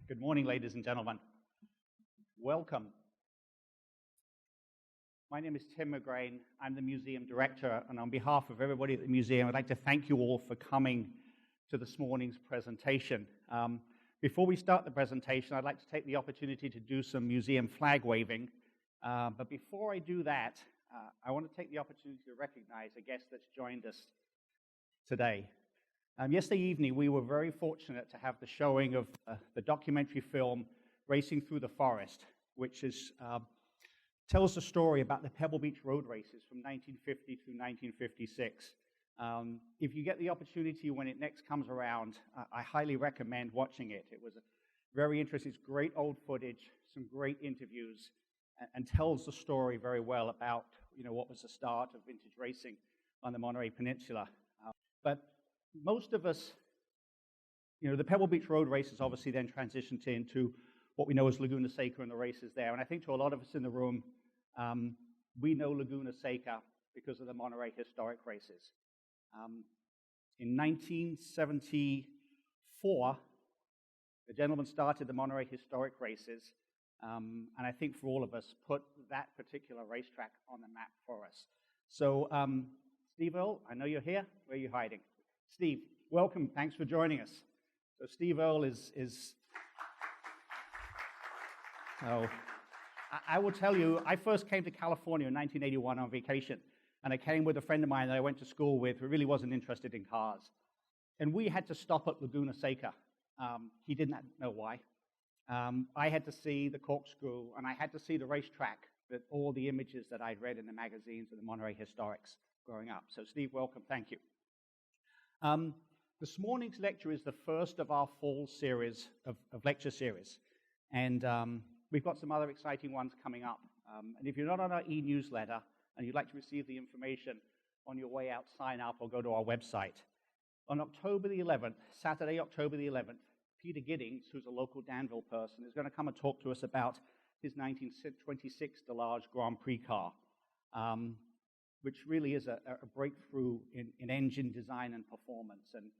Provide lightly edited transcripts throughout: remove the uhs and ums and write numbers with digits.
Good morning, ladies and gentlemen. Welcome. My name is Tim McGrain. I'm the museum director, and on behalf of everybody at the museum, I'd like to thank you all for coming to this morning's presentation. Before we start the presentation, I'd like to take the opportunity to do some museum flag waving. But before I do that, I want to take the opportunity to recognize a guest that's joined us today. Yesterday evening, we were very fortunate to have the showing of the documentary film Racing Through the Forest, which tells the story about the Pebble Beach road races from 1950 through 1956. If you get the opportunity when it next comes around, I highly recommend watching it. It was very interesting. It's great old footage, some great interviews, and tells the story very well about what was the start of vintage racing on the Monterey Peninsula. But most of us, the Pebble Beach road races obviously then transitioned into what we know as Laguna Seca and the races there. And I think to a lot of us in the room, we know Laguna Seca because of the Monterey historic races. In 1974, the gentleman started the Monterey historic races, and I think for all of us, put that particular racetrack on the map for us. So, Steve Earle, I know you're here. Where are you hiding? Steve, welcome. Thanks for joining us. So Steve Earle is I will tell you, I first came to California in 1981 on vacation, and I came with a friend of mine that I went to school with who really wasn't interested in cars. And we had to stop at Laguna Seca. He did not know why. I had to see the corkscrew, and I had to see the racetrack, that all the images that I'd read in the magazines of the Monterey Historics growing up. So Steve, welcome. Thank you. This morning's lecture is the first of our fall series of lecture series. And we've got some other exciting ones coming up. And if you're not on our e-newsletter and you'd like to receive the information on your way out, sign up or go to our website. On October the 11th, Saturday, October the 11th, Peter Giddings, who's a local Danville person, is going to come and talk to us about his 1926 Delage Grand Prix car, which really is a breakthrough in engine design and performance. And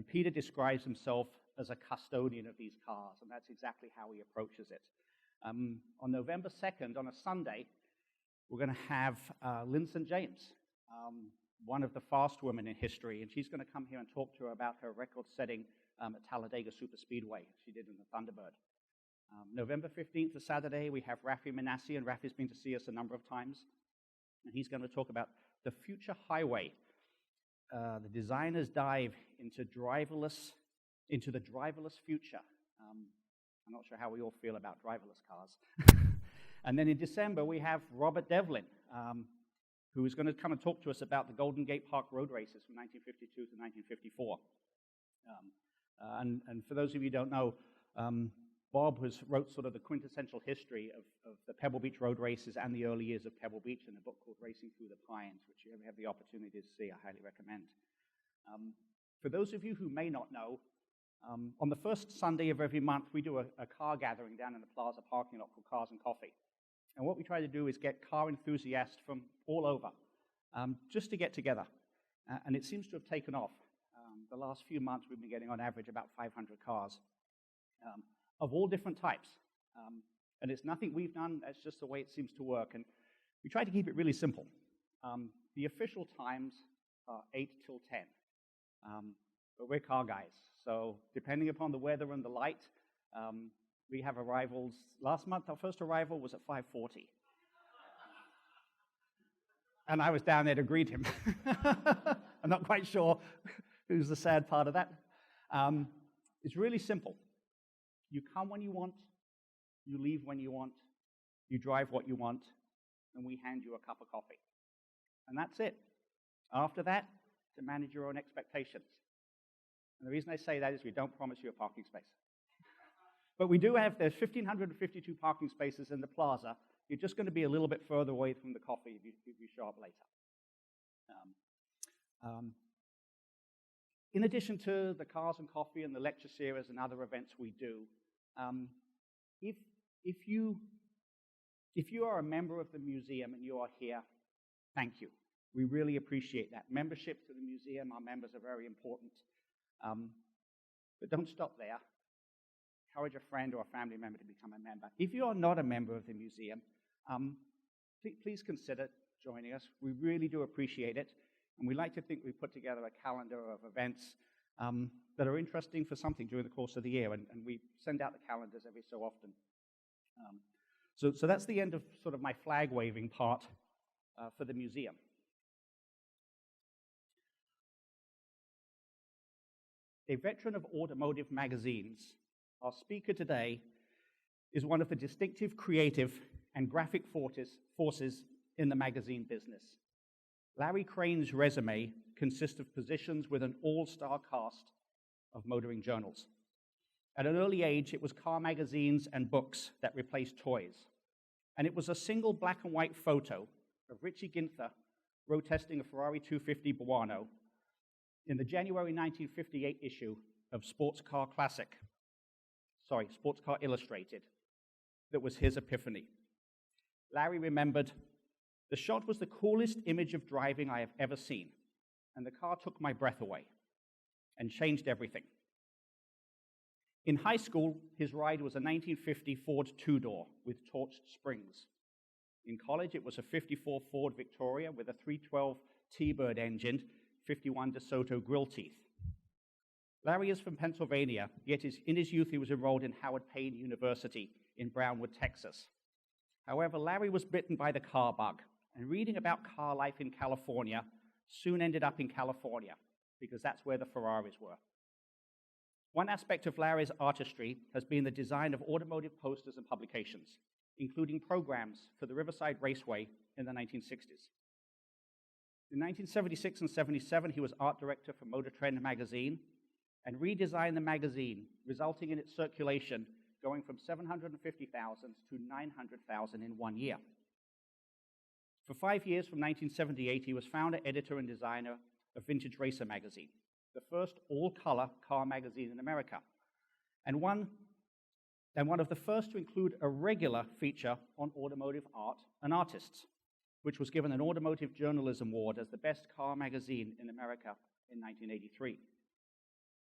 Peter describes himself as a custodian of these cars, and that's exactly how he approaches it. On November 2nd, on a Sunday, we're going to have Lynn St. James, one of the fast women in history, and she's going to come here and talk to her about her record-setting at Talladega Superspeedway she did in the Thunderbird. November 15th, a Saturday, we have Rafi Manassi, and Rafi's been to see us a number of times, and he's going to talk about the future highway, the designer's dive into the driverless future. I'm not sure how we all feel about driverless cars. And then in December, we have Robert Devlin, who is going to come and talk to us about the Golden Gate Park road races from 1952 to 1954. And for those of you who don't know, Bob wrote sort of the quintessential history of the Pebble Beach road races and the early years of Pebble Beach in a book called Racing Through the Pines, which you ever have the opportunity to see, I highly recommend. For those of you who may not know, on the first Sunday of every month, we do a car gathering down in the plaza parking lot called Cars and Coffee. And what we try to do is get car enthusiasts from all over just to get together. And it seems to have taken off. The last few months, we've been getting on average about 500 cars of all different types. And it's nothing we've done, that's just the way it seems to work. And we try to keep it really simple. The official times are 8 till 10. But we're car guys. So depending upon the weather and the light, we have arrivals. Last month, our first arrival was at 5:40. And I was down there to greet him. I'm not quite sure who's the sad part of that. It's really simple. You come when you want, you leave when you want, you drive what you want, and we hand you a cup of coffee. And that's it. After that, to manage your own expectations. And the reason I say that is we don't promise you a parking space. But we do have, there's 1,552 parking spaces in the plaza. You're just going to be a little bit further away from the coffee if you show up later. In addition to the Cars and Coffee and the lecture series and other events we do, if you are a member of the museum and you are here, thank you. We really appreciate that. Membership to the museum, our members are very important. But don't stop there. encourage a friend or a family member to become a member. If you are not a member of the museum, please consider joining us. We really do appreciate it, and we like to think we put together a calendar of events that are interesting for something during the course of the year, and we send out the calendars every so often. So that's the end of sort of my flag-waving part for the museum. A veteran of automotive magazines, our speaker today is one of the distinctive creative and graphic forces in the magazine business. Larry Crane's resume consists of positions with an all-star cast of motoring journals. At an early age, it was car magazines and books that replaced toys. And it was a single black and white photo of Richie Ginther road testing a Ferrari 250 Buono in the January 1958 issue of Sports Car Illustrated that was his epiphany. Larry remembered, "The shot was the coolest image of driving I have ever seen, and the car took my breath away and changed everything." In high school, his ride was a 1950 Ford two-door with torched springs. In college, it was a 54 Ford Victoria with a 312 T-Bird engine, 51 DeSoto grill teeth. Larry is from Pennsylvania, yet in his youth he was enrolled in Howard Payne University in Brownwood, Texas. However, Larry was bitten by the car bug, and reading about car life in California soon ended up in California, because that's where the Ferraris were. One aspect of Larry's artistry has been the design of automotive posters and publications, including programs for the Riverside Raceway in the 1960s. In 1976 and 77, he was art director for Motor Trend magazine and redesigned the magazine, resulting in its circulation going from 750,000 to 900,000 in 1 year. For 5 years, from 1978, he was founder, editor, and designer of Vintage Racer magazine, the first all-color car magazine in America, and one of the first to include a regular feature on automotive art and artists, which was given an Automotive Journalism Award as the best car magazine in America in 1983.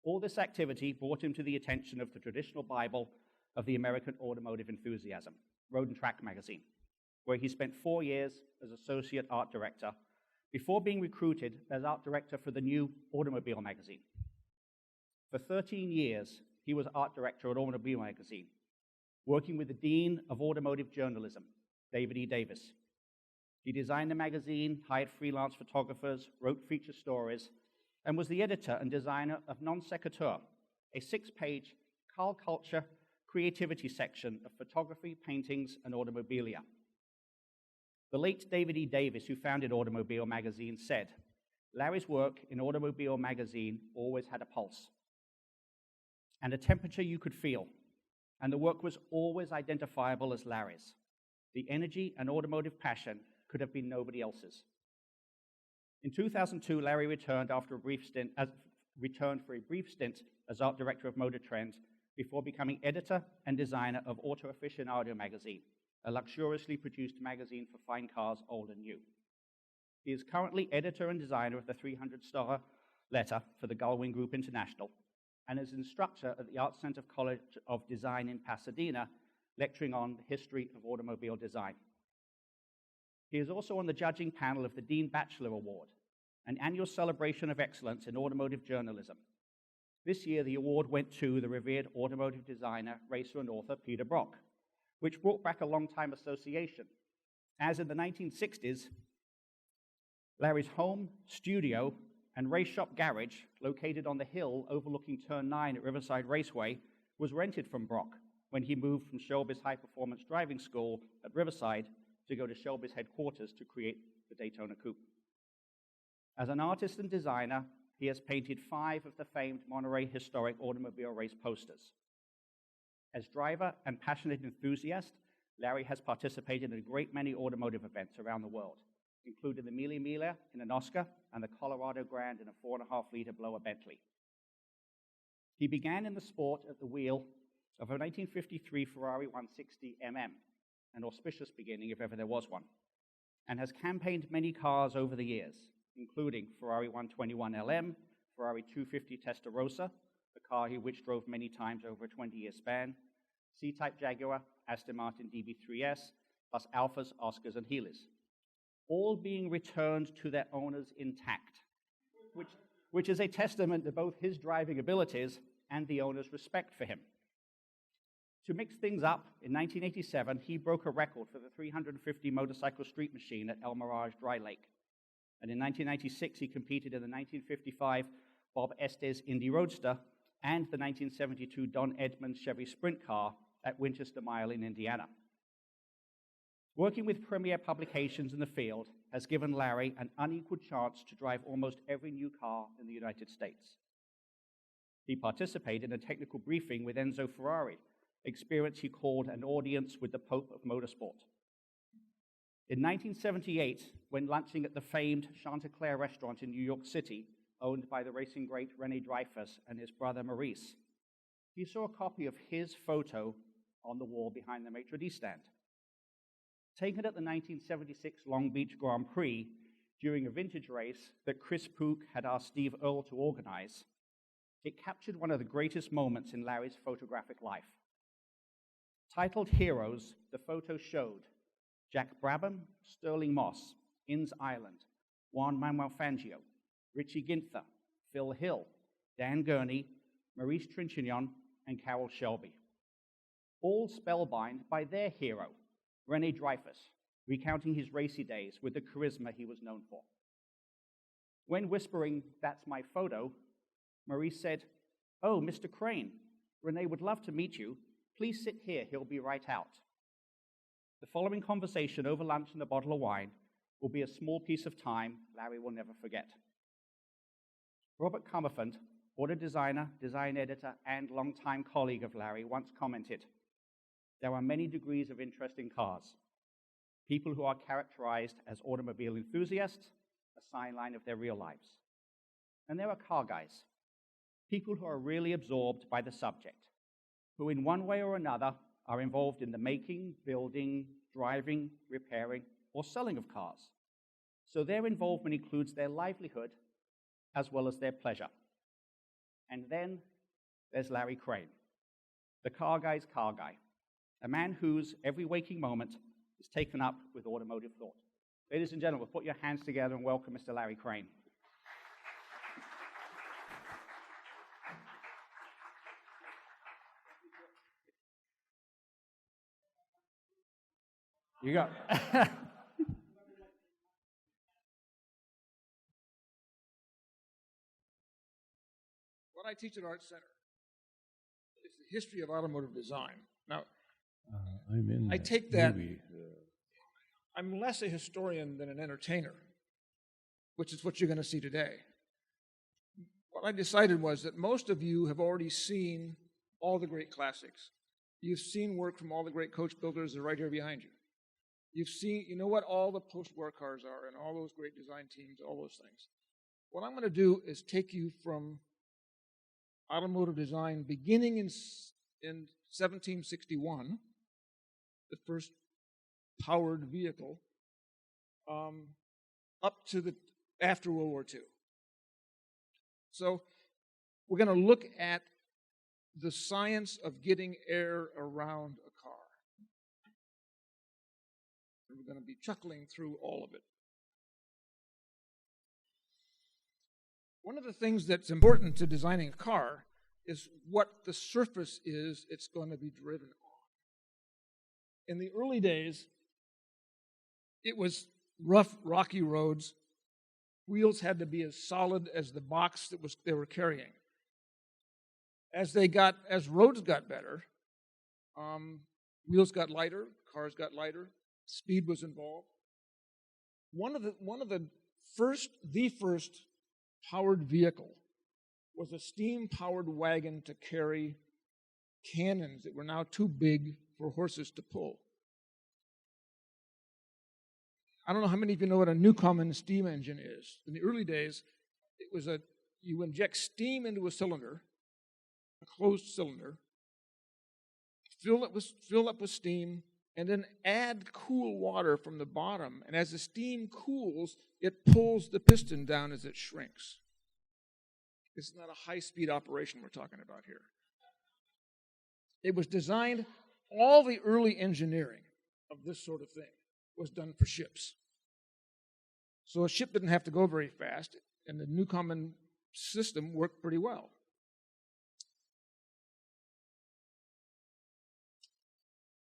All this activity brought him to the attention of the traditional Bible of the American automotive enthusiasm, Road and Track magazine, where he spent 4 years as associate art director before being recruited as art director for the new Automobile magazine. For 13 years, he was art director at Automobile magazine, working with the Dean of Automotive Journalism, David E. Davis. He designed the magazine, hired freelance photographers, wrote feature stories, and was the editor and designer of Non Sequitur, a 6-page car culture creativity section of photography, paintings, and automobilia. The late David E. Davis, who founded Automobile magazine, said, "Larry's work in Automobile magazine always had a pulse and a temperature you could feel, and the work was always identifiable as Larry's. The energy and automotive passion could have been nobody else's." In 2002, Larry returned for a brief stint as art director of Motor Trend before becoming editor and designer of Auto Aficionado magazine, a luxuriously produced magazine for fine cars, old and new. He is currently editor and designer of the 300-star letter for the Gullwing Group International, and is instructor at the Art Center College of Design in Pasadena, lecturing on the history of automobile design. He is also on the judging panel of the Dean Batchelor Award, an annual celebration of excellence in automotive journalism. This year, the award went to the revered automotive designer, racer, and author Peter Brock, which brought back a long-time association, as in the 1960s, Larry's home, studio, and race shop garage, located on the hill overlooking Turn 9 at Riverside Raceway, was rented from Brock when he moved from Shelby's High Performance Driving School at Riverside to go to Shelby's headquarters to create the Daytona Coupe. As an artist and designer, he has painted 5 of the famed Monterey historic automobile race posters. As driver and passionate enthusiast, Larry has participated in a great many automotive events around the world, including the Mille Miglia in an Oscar and the Colorado Grand in a 4.5-liter blower Bentley. He began in the sport at the wheel of a 1953 Ferrari 160 MM, an auspicious beginning if ever there was one, and has campaigned many cars over the years, including Ferrari 121 LM, Ferrari 250 Testarossa, the car which drove many times over a 20-year span, C-Type Jaguar, Aston Martin DB3S, plus Alphas, Oscars, and Healers, all being returned to their owners intact, which is a testament to both his driving abilities and the owner's respect for him. To mix things up, in 1987, he broke a record for the 350 motorcycle street machine at El Mirage Dry Lake. And in 1996, he competed in the 1955 Bob Estes Indy Roadster and the 1972 Don Edmonds Chevy Sprint car at Winchester Mile in Indiana. Working with premier publications in the field has given Larry an unequaled chance to drive almost every new car in the United States. He participated in a technical briefing with Enzo Ferrari, experience he called an audience with the Pope of Motorsport. In 1978, when lunching at the famed Chanticleer restaurant in New York City, owned by the racing great René Dreyfus and his brother Maurice, he saw a copy of his photo on the wall behind the maitre d' stand. Taken at the 1976 Long Beach Grand Prix during a vintage race that Chris Pook had asked Steve Earle to organize, it captured one of the greatest moments in Larry's photographic life. Titled Heroes, the photo showed Jack Brabham, Sterling Moss, Innes Island, Juan Manuel Fangio, Richie Ginther, Phil Hill, Dan Gurney, Maurice Trintignant, and Carroll Shelby, all spellbound by their hero, René Dreyfus, recounting his racy days with the charisma he was known for. When whispering, "That's my photo," Maurice said, "Oh, Mr. Crane, René would love to meet you. Please sit here, he'll be right out." The following conversation over lunch and a bottle of wine will be a small piece of time Larry will never forget. Robert Cumberford, auto designer, design editor, and longtime colleague of Larry, once commented, "There are many degrees of interest in cars. People who are characterized as automobile enthusiasts, a sideline of their real lives. And there are car guys, people who are really absorbed by the subject, who in one way or another are involved in the making, building, driving, repairing, or selling of cars. So their involvement includes their livelihood as well as their pleasure." And then there's Larry Crane, the car guy's car guy, a man whose every waking moment is taken up with automotive thought. Ladies and gentlemen, put your hands together and welcome Mr. Larry Crane. You go. What I teach at Art Center is the history of automotive design. Now, I take that. I'm less a historian than an entertainer, which is what you're going to see today. What I decided was that most of you have already seen all the great classics. You've seen work from all the great coach builders that are right here behind you. You've seen, you know what all the post-war cars are and all those great design teams, all those things. What I'm going to do is take you from automotive design beginning in 1761, the first powered vehicle, up to the after World War II. So we're going to look at the science of getting air around a car. And we're going to be chuckling through all of it. One of the things that's important to designing a car is what the surface is it's going to be driven on. In the early days, it was rough, rocky roads. Wheels had to be as solid as the box that they were carrying. As roads got better, wheels got lighter, cars got lighter, speed was involved. One of the first powered vehicle was a steam-powered wagon to carry cannons that were now too big for horses to pull. I don't know how many of you know what a Newcomen steam engine is. In the early days, it was you inject steam into a cylinder, a closed cylinder, fill up with steam, and then add cool water from the bottom. And as the steam cools, it pulls the piston down as it shrinks. It's not a high-speed operation we're talking about here. It was designed, all the early engineering of this sort of thing was done for ships. So a ship didn't have to go very fast, and the Newcomen system worked pretty well.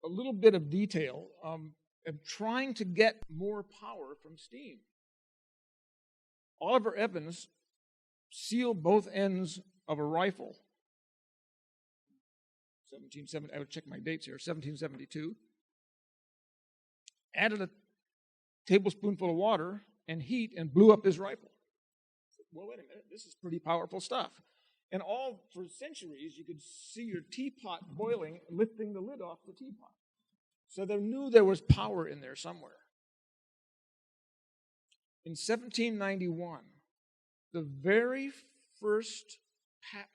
A little bit of detail of trying to get more power from steam. Oliver Evans sealed both ends of a rifle. I would check my dates here, 1772. Added a tablespoonful of water and heat and blew up his rifle. Well, wait a minute, this is pretty powerful stuff. And all for centuries, you could see your teapot boiling, lifting the lid off the teapot. So they knew there was power in there somewhere. In 1791, the very first patent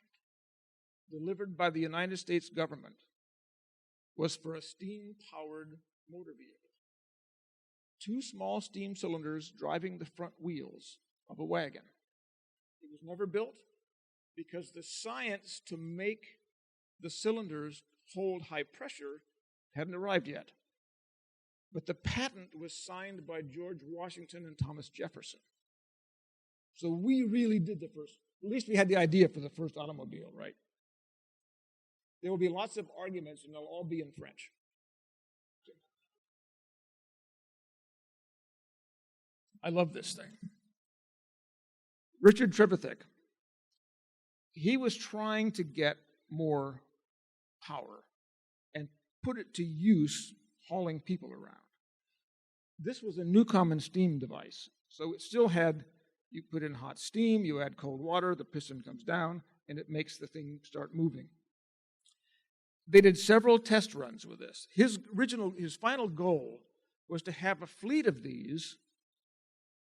delivered by the United States government was for a steam-powered motor vehicle. 2 small steam cylinders driving the front wheels of a wagon. It was never built because the science to make the cylinders hold high pressure hadn't arrived yet. But the patent was signed by George Washington and Thomas Jefferson. So we really did the first, at least we had the idea for the first automobile, right? There will be lots of arguments, and they'll all be in French. I love this thing. Richard Trevithick, he was trying to get more power and put it to use hauling people around. This was a Newcomen steam device, so it still had, you put in hot steam, you add cold water, the piston comes down, and it makes the thing start moving. They did several test runs with this. His final goal was to have a fleet of these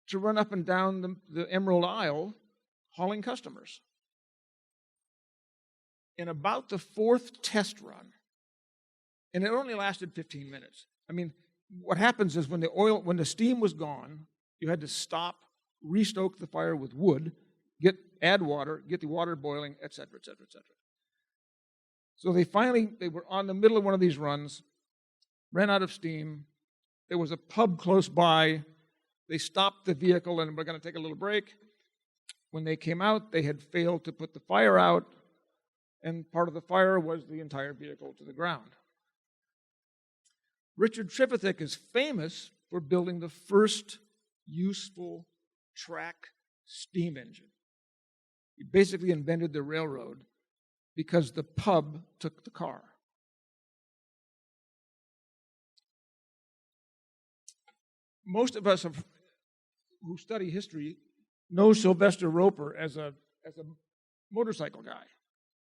to run up and down the Emerald Isle hauling customers. In about the 4th test run, and it only lasted 15 minutes. I mean, what happens is when the steam was gone, you had to stop, restoke the fire with wood, add water, get the water boiling, et cetera, et cetera, et cetera. So they were on the middle of one of these runs, ran out of steam. There was a pub close by. They stopped the vehicle and were going to take a little break. When they came out, they had failed to put the fire out, and part of the fire was the entire vehicle to the ground. Richard Trevithick is famous for building the first useful track steam engine. He basically invented the railroad because the pub took the car. Most of us who study history know Sylvester Roper as a motorcycle guy.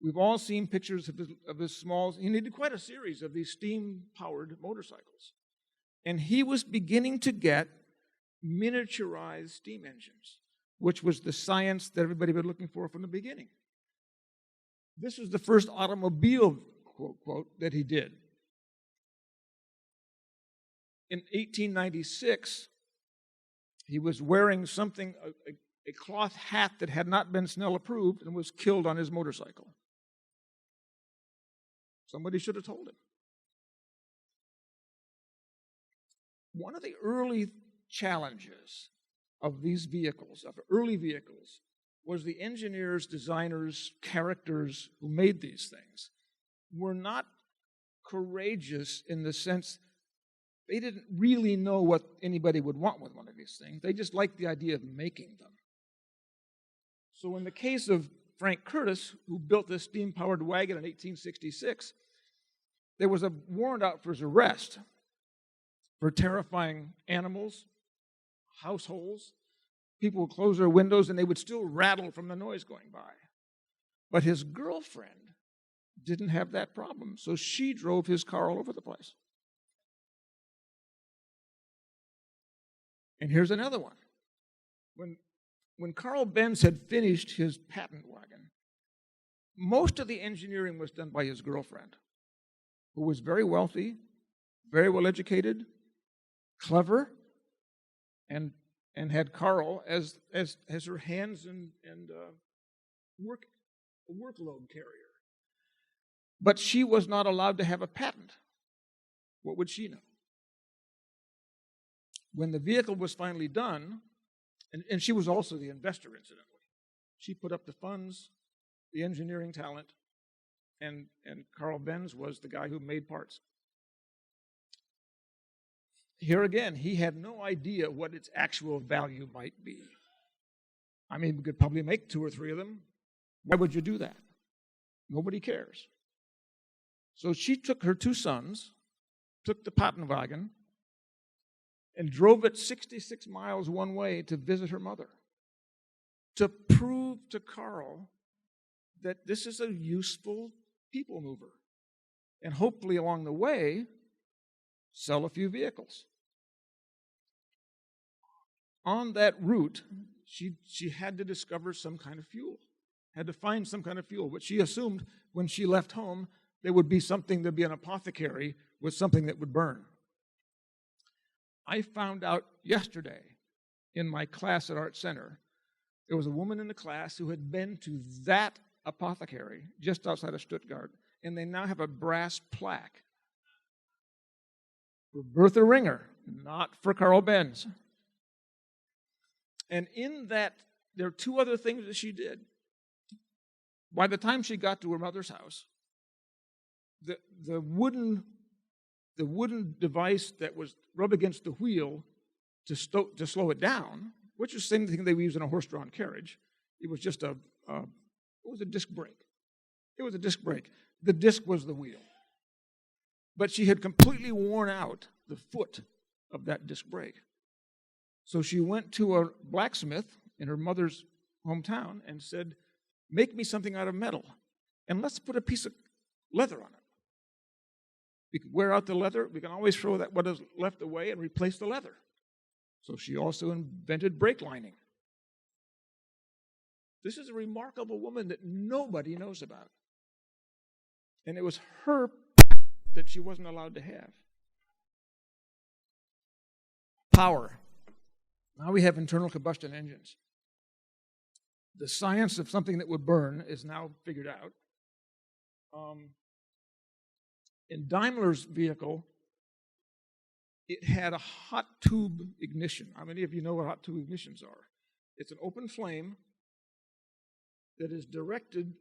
We've all seen pictures of his small, he did quite a series of these steam-powered motorcycles. And he was beginning to get miniaturized steam engines, which was the science that everybody had been looking for from the beginning. This was the first automobile, quote, that he did. In 1896, he was wearing something, a cloth hat that had not been Snell approved and was killed on his motorcycle. Somebody should have told him. One of the early challenges of these vehicles, of early vehicles, was the engineers, designers, characters who made these things were not courageous in the sense they didn't really know what anybody would want with one of these things. They just liked the idea of making them. So in the case of Frank Curtis, who built this steam-powered wagon in 1866, there was a warrant out for his arrest for terrifying animals, households. People would close their windows and they would still rattle from the noise going by. But his girlfriend didn't have that problem, so she drove his car all over the place. And here's another one. When Carl Benz had finished his patent wagon, most of the engineering was done by his girlfriend, who was very wealthy, very well educated, clever, and had Carl as her hands and workload carrier. But she was not allowed to have a patent. What would she know? When the vehicle was finally done, and she was also the investor, incidentally. She put up the funds, the engineering talent, and Carl Benz was the guy who made parts. Here again, he had no idea what its actual value might be. I mean, we could probably make 2 or 3 of them. Why would you do that? Nobody cares. So she took her 2 sons, took the Patentwagen, and drove it 66 miles one way to visit her mother, to prove to Carl that this is a useful people mover, and hopefully along the way, sell a few vehicles. On that route, she had to discover some kind of fuel, had to find some kind of fuel, which she assumed when she left home, there would be an apothecary with something that would burn. I found out yesterday in my class at Art Center, there was a woman in the class who had been to that apothecary just outside of Stuttgart, and they now have a brass plaque for Bertha Ringer, not for Carl Benz. And in that, there are 2 other things that she did. By the time she got to her mother's house, the wooden device that was rubbed against the wheel to slow it down, which is the same thing they use in a horse-drawn carriage. It was just it was a disc brake. It was a disc brake. The disc was the wheel. But she had completely worn out the foot of that disc brake. So she went to a blacksmith in her mother's hometown and said, "Make me something out of metal, and let's put a piece of leather on it. We can wear out the leather. We can always throw what is left away and replace the leather." So she also invented brake lining. This is a remarkable woman that nobody knows about. And it was her that she wasn't allowed to have. Power. Now we have internal combustion engines. The science of something that would burn is now figured out. In Daimler's vehicle, it had a hot tube ignition. How many of you know what hot tube ignitions are? It's an open flame that is directed,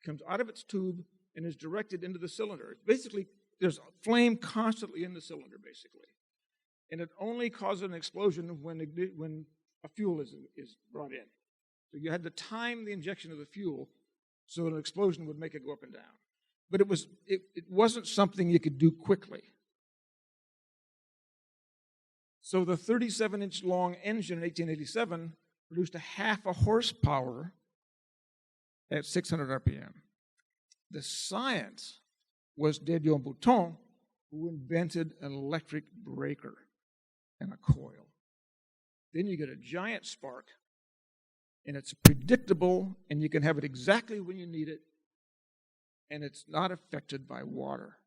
comes out of its tube, and is directed into the cylinder. Basically, there's a flame constantly in the cylinder, basically. And it only causes an explosion when a fuel is brought in. So you had to time the injection of the fuel so an explosion would make it go up and down. But it wasn't something you could do quickly. So the 37-inch long engine in 1887 produced a half a horsepower at 600 RPM. The science was Didion Bouton, who invented an electric breaker and a coil. Then you get a giant spark, and it's predictable, and you can have it exactly when you need it, and it's not affected by water.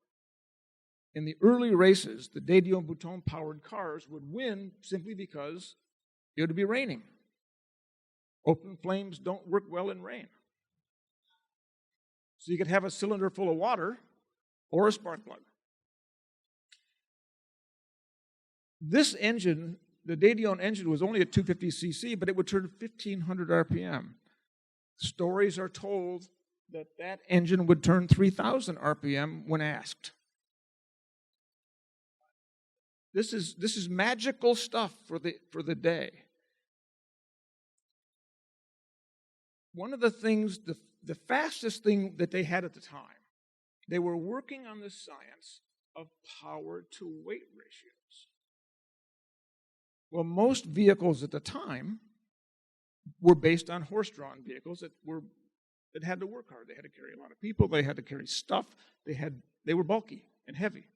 In the early races, the Didion Bouton-powered cars would win simply because it would be raining. Open flames don't work well in rain. So you could have a cylinder full of water or a spark plug. This engine, the Didion engine, was only at 250 cc, but it would turn 1,500 RPM. Stories are told that that engine would turn 3,000 RPM when asked. This is magical stuff for the day. One of the things, the fastest thing that they had at the time, they were working on the science of power to weight ratios. Well, most vehicles at the time were based on horse-drawn vehicles that had to work hard. They had to carry a lot of people. They had to carry stuff. They were bulky and heavy.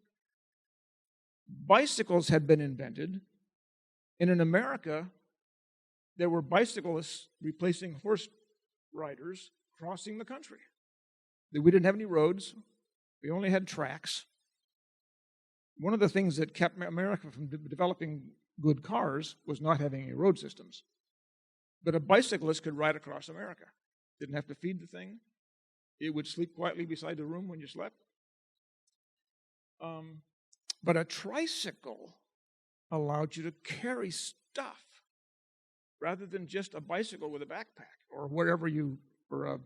Bicycles had been invented, and in America, there were bicyclists replacing horse riders crossing the country. We didn't have any roads. We only had tracks. One of the things that kept America from developing good cars was not having any road systems. But a bicyclist could ride across America. Didn't have to feed the thing. It would sleep quietly beside the room when you slept. But a tricycle allowed you to carry stuff rather than just a bicycle with a backpack or whatever or a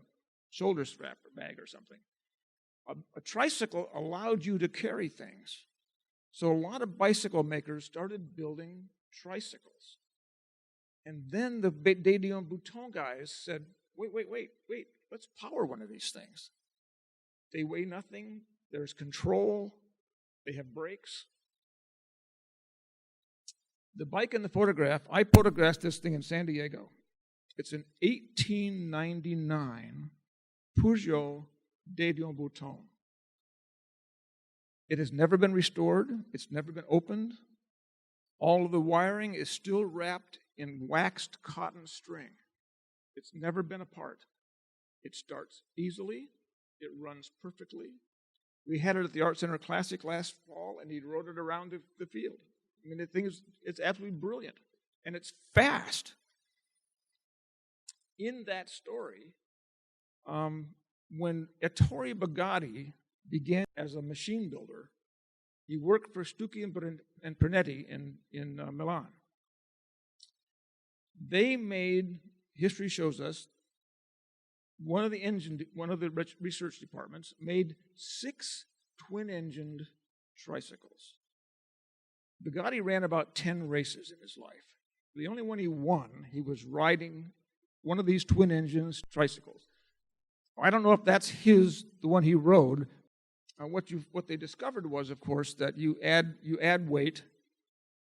shoulder strap or bag or something. A tricycle allowed you to carry things. So a lot of bicycle makers started building tricycles. And then the Dédion Bouton guys said, wait, let's power one of these things. They weigh nothing, there's control, they have brakes. The bike in the photograph, I photographed this thing in San Diego. It's an 1899 Peugeot Dédion Bouton. It has never been restored. It's never been opened. All of the wiring is still wrapped in waxed cotton string. It's never been apart. It starts easily. It runs perfectly. We had it at the Art Center Classic last fall, and he rode it around the field. I mean, the thing is, it's absolutely brilliant, and it's fast. In that story, when Ettore Bugatti began as a machine builder, he worked for Stucchi and Pernetti in Milan. They made, history shows us, one of the research departments made 6 twin-engined tricycles. Bugatti ran about 10 races in his life. The only one he won, he was riding one of these twin-engines tricycles. I don't know if that's the one he rode. What they discovered was, of course, that you add weight.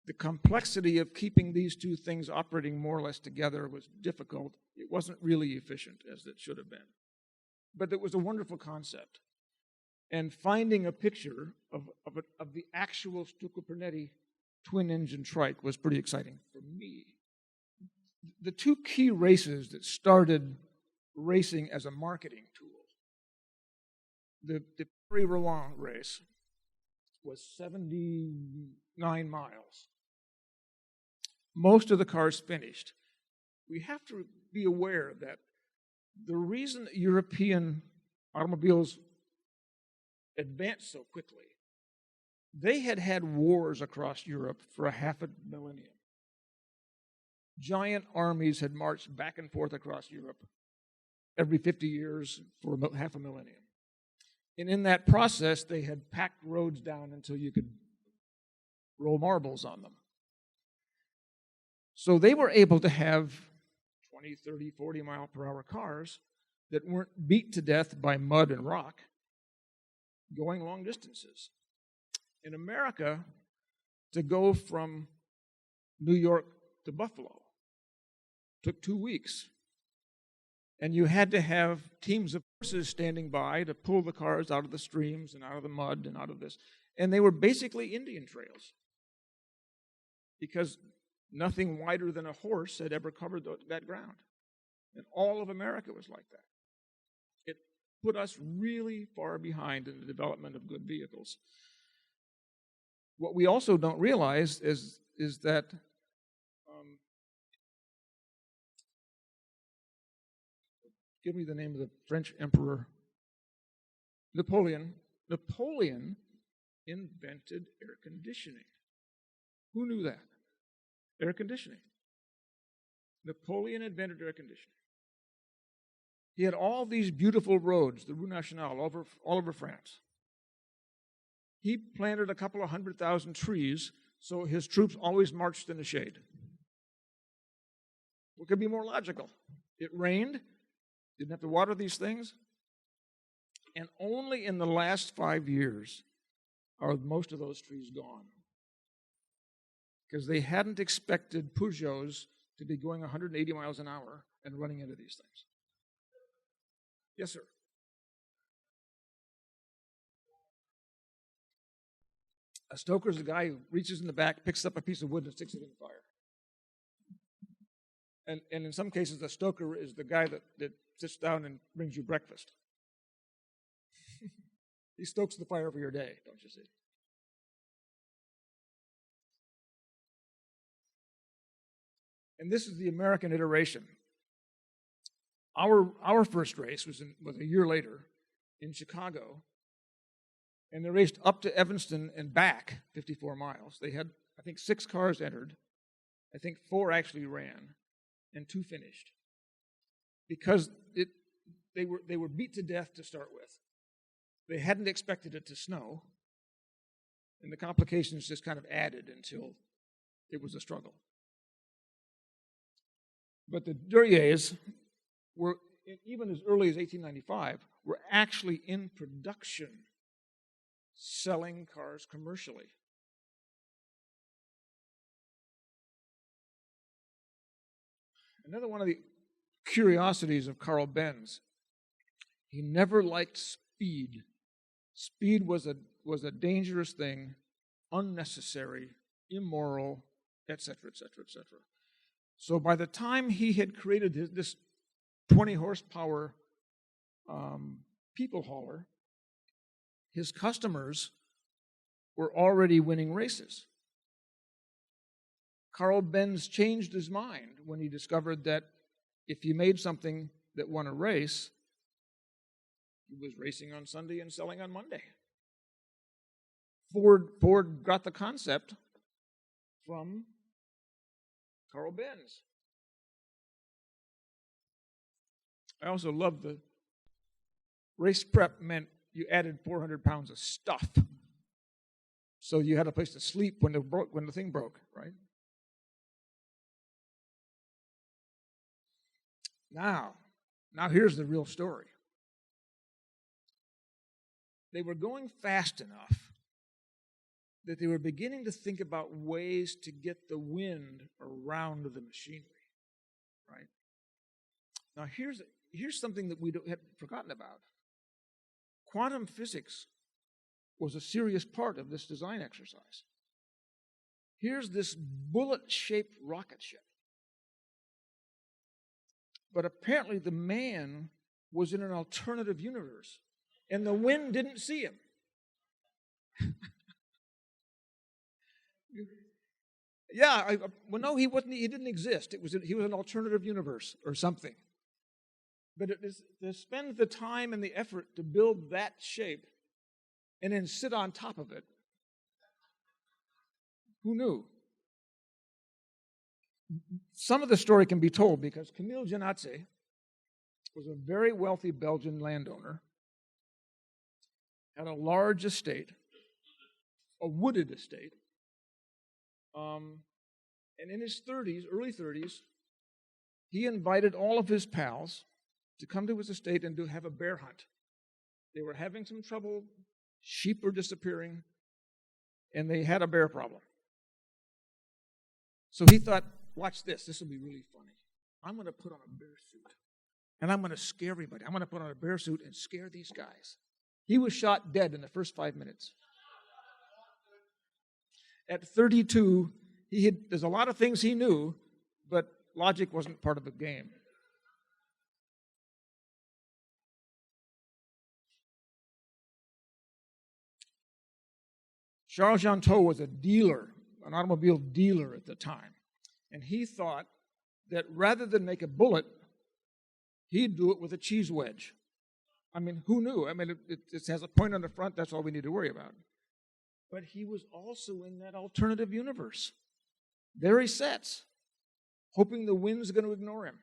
The complexity of keeping these two things operating more or less together was difficult. It wasn't really efficient as it should have been. But it was a wonderful concept. And finding a picture of the actual Stucco Pernetti twin-engine trike was pretty exciting for me. The two key races that started racing as a marketing tool, the Paris-Rouen race was 79 miles. Most of the cars finished. We have to be aware that the reason European automobiles advanced so quickly, they had had wars across Europe for a half a millennium. Giant armies had marched back and forth across Europe every 50 years for half a millennium. And in that process, they had packed roads down until you could roll marbles on them. So they were able to have 20, 30, 40 mile per hour cars that weren't beat to death by mud and rock going long distances. In America, to go from New York to Buffalo took 2 weeks. And you had to have teams of horses standing by to pull the cars out of the streams and out of the mud and out of this. And they were basically Indian trails, because nothing wider than a horse had ever covered that ground. And all of America was like that. It put us really far behind in the development of good vehicles. What we also don't realize is that give me the name of the French emperor. Napoleon. Napoleon invented air conditioning. Who knew that? Air conditioning. Napoleon invented air conditioning. He had all these beautiful roads, the Rue Nationale, all over France. He planted a couple of 100,000 trees so his troops always marched in the shade. What could be more logical? It rained, didn't have to water these things, and only in the last 5 years are most of those trees gone, because they hadn't expected Peugeots to be going 180 miles an hour and running into these things. Yes, sir. A stoker is a guy who reaches in the back, picks up a piece of wood, and sticks it in the fire. And in some cases, a stoker is the guy that sits down and brings you breakfast. He stokes the fire for your day, don't you see? And this is the American iteration. Our first race was a year later in Chicago, and they raced up to Evanston and back 54 miles. They had, I think, 6 cars entered. I think 4 actually ran, and 2 finished because they were beat to death to start with. They hadn't expected it to snow, and the complications just kind of added until it was a struggle. But the Duryers were, even as early as 1895, were actually in production selling cars commercially. Another one of the curiosities of Carl Benz, he never liked speed. Speed was a dangerous thing, unnecessary, immoral, etc., etc., etc. So by the time he had created this 20 horsepower people hauler, his customers were already winning races. Carl Benz changed his mind when he discovered that if you made something that won a race, he was racing on Sunday and selling on Monday. Ford got the concept from Carl Benz. I also love the race prep meant you added 400 pounds of stuff. So you had a place to sleep when the thing broke, right? Now here's the real story. They were going fast enough that they were beginning to think about ways to get the wind around the machinery, right? Now here's something that we had forgotten about. Quantum physics was a serious part of this design exercise. Here's this bullet-shaped rocket ship. But apparently the man was in an alternative universe, and the wind didn't see him. Yeah, well, no, he wasn't. He didn't exist. He was an alternative universe or something. But it is to spend the time and the effort to build that shape and then sit on top of it. Who knew? Some of the story can be told because Camille Janatze was a very wealthy Belgian landowner, had a large estate, a wooded estate, and in his 30s, early 30s, he invited all of his pals to come to his estate and to have a bear hunt. They were having some trouble, sheep were disappearing, and they had a bear problem. So he thought, watch this will be really funny. I'm going to put on a bear suit, and I'm going to scare everybody. I'm going to put on a bear suit and scare these guys. He was shot dead in the first 5 minutes. At 32, there's a lot of things he knew, but logic wasn't part of the game. Charles Jantot was a dealer, an automobile dealer at the time. And he thought that rather than make a bullet, he'd do it with a cheese wedge. I mean, who knew? I mean, it has a point on the front, that's all we need to worry about. But he was also in that alternative universe. There he sits, hoping the wind's going to ignore him.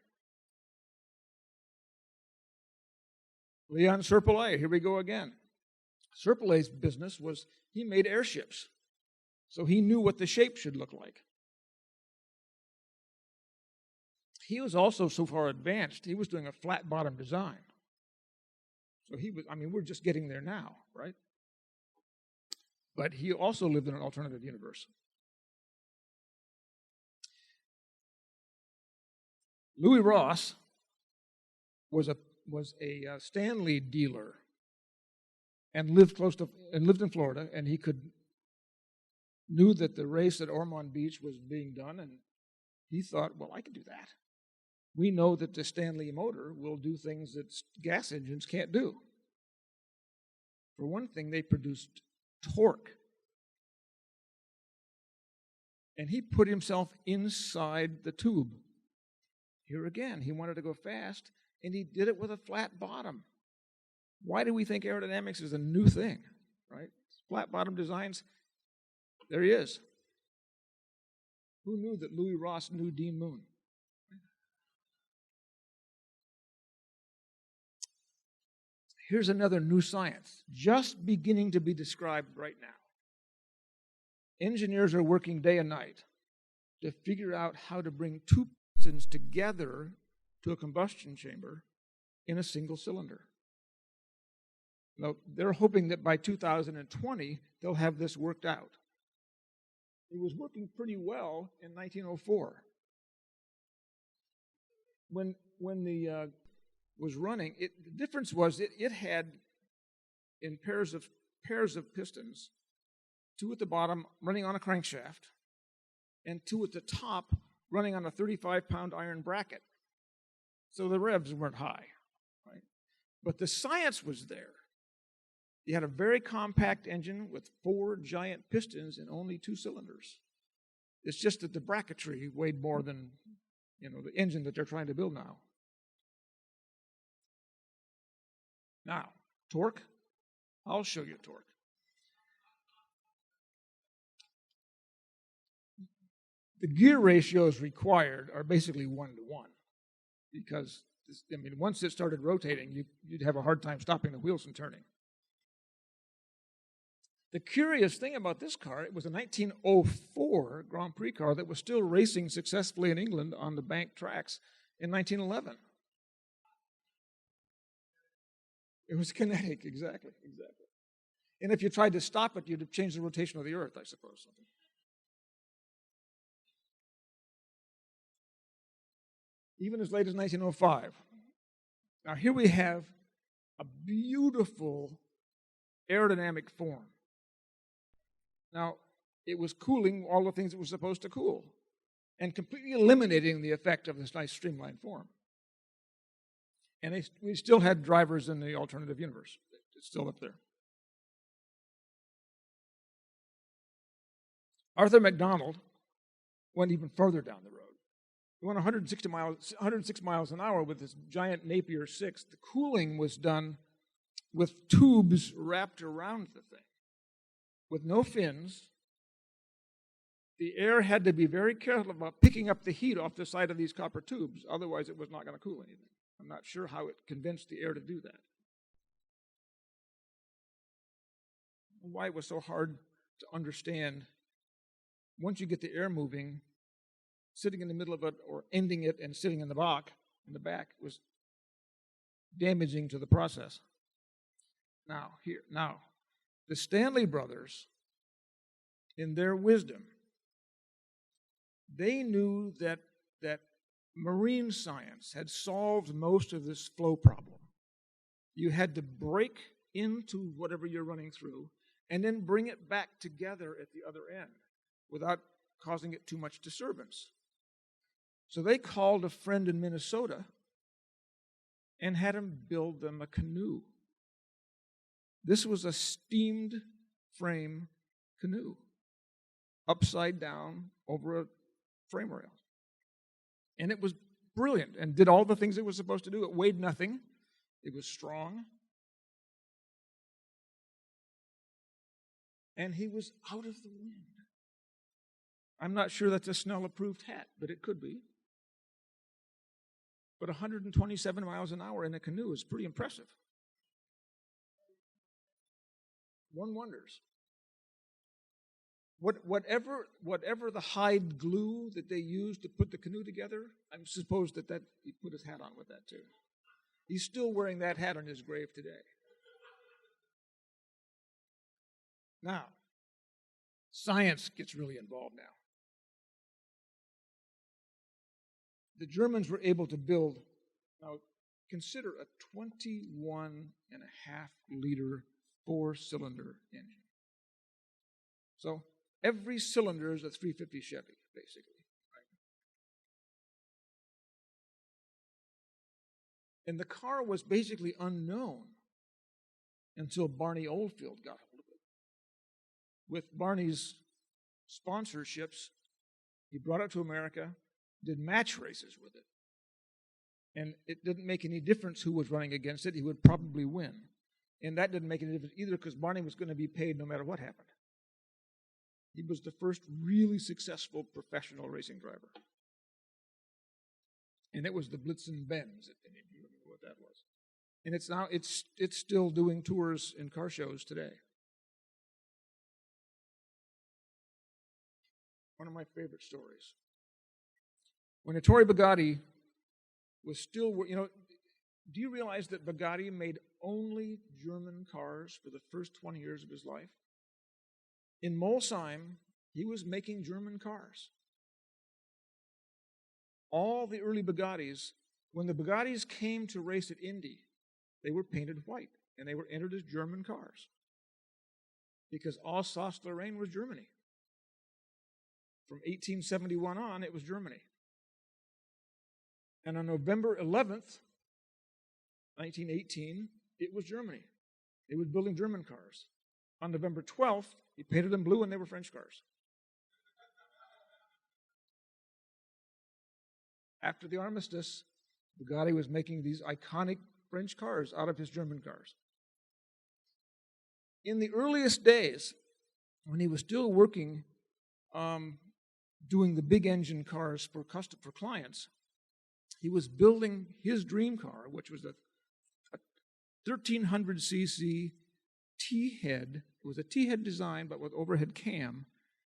Leon Serpollet, here we go again. Serpollet's business was he made airships, so he knew what the shape should look like. He was also so far advanced, he was doing a flat bottom design. So we're just getting there now, right? But he also lived in an alternative universe. Louis Ross was a Stanley dealer and lived in Florida, and he knew that the race at Ormond Beach was being done, and he thought, well, I could do that. We know that the Stanley motor will do things that gas engines can't do. For one thing, they produced torque. And he put himself inside the tube. Here again, he wanted to go fast, and he did it with a flat bottom. Why do we think aerodynamics is a new thing, right? Flat bottom designs, there he is. Who knew that Louis Ross knew Dean Moon? Here's another new science, just beginning to be described right now. Engineers are working day and night to figure out how to bring two pistons together to a combustion chamber in a single cylinder. Now, they're hoping that by 2020, they'll have this worked out. It was working pretty well in 1904. When the was running, the difference was it had in pairs of pistons, two at the bottom running on a crankshaft, and two at the top running on a 35-pound iron bracket. So the revs weren't high, right? But the science was there. You had a very compact engine with 4 giant pistons and only 2 cylinders. It's just that the bracketry weighed more than, the engine that they're trying to build now. Now, torque. I'll show you torque. The gear ratios required are basically 1 to 1 because, once it started rotating, you'd have a hard time stopping the wheels from turning. The curious thing about this car, it was a 1904 Grand Prix car that was still racing successfully in England on the bank tracks in 1911. It was kinetic, exactly. And if you tried to stop it, you'd have changed the rotation of the Earth, I suppose. Even as late as 1905. Now here we have a beautiful aerodynamic form. Now, it was cooling all the things it was supposed to cool and completely eliminating the effect of this nice streamlined form. And we still had drivers in the alternative universe. It's still up there. Arthur MacDonald went even further down the road. He went 106 miles an hour with this giant Napier 6. The cooling was done with tubes wrapped around the thing, with no fins. The air had to be very careful about picking up the heat off the side of these copper tubes, otherwise it was not going to cool anything. I'm not sure how it convinced the air to do that. Why it was so hard to understand. Once you get the air moving, sitting in the middle of it or ending it and sitting in the back was damaging to the process. Now, the Stanley brothers, in their wisdom, they knew that marine science had solved most of this flow problem. You had to break into whatever you're running through and then bring it back together at the other end without causing it too much disturbance. So they called a friend in Minnesota and had him build them a canoe. This was a steamed frame canoe, upside down over a frame rail. And it was brilliant and did all the things it was supposed to do. It weighed nothing. It was strong. And he was out of the wind. I'm not sure that's a Snell-approved hat, but it could be. But 127 miles an hour in a canoe is pretty impressive. One wonders. Whatever the hide glue that they used to put the canoe together, I suppose that he put his hat on with that too. He's still wearing that hat on his grave today. Now, science gets really involved now. The Germans were able to build, now consider a 21.5-liter 4-cylinder engine. So every cylinder is a 350 Chevy, basically. Right? And the car was basically unknown until Barney Oldfield got hold of it. With Barney's sponsorships, he brought it to America, did match races with it. And it didn't make any difference who was running against it. He would probably win. And that didn't make any difference either because Barney was going to be paid no matter what happened. He was the first really successful professional racing driver. And it was the Blitzen Benz, if any of you remember what that was. And it's still doing tours in car shows today. One of my favorite stories. When Ettore Bugatti was still, do you realize that Bugatti made only German cars for the first 20 years of his life? In Molsheim, he was making German cars. All the early Bugattis, when the Bugattis came to race at Indy, they were painted white, and they were entered as German cars. Because Alsace-Lorraine was Germany. From 1871 on, it was Germany. And on November 11th, 1918, it was Germany. It was building German cars. On November 12th, he painted them blue and they were French cars. After the armistice, Bugatti was making these iconic French cars out of his German cars. In the earliest days, when he was still working, doing the big engine cars for clients, he was building his dream car, which was a 1300cc T-head. It was a T-head design, but with overhead cam.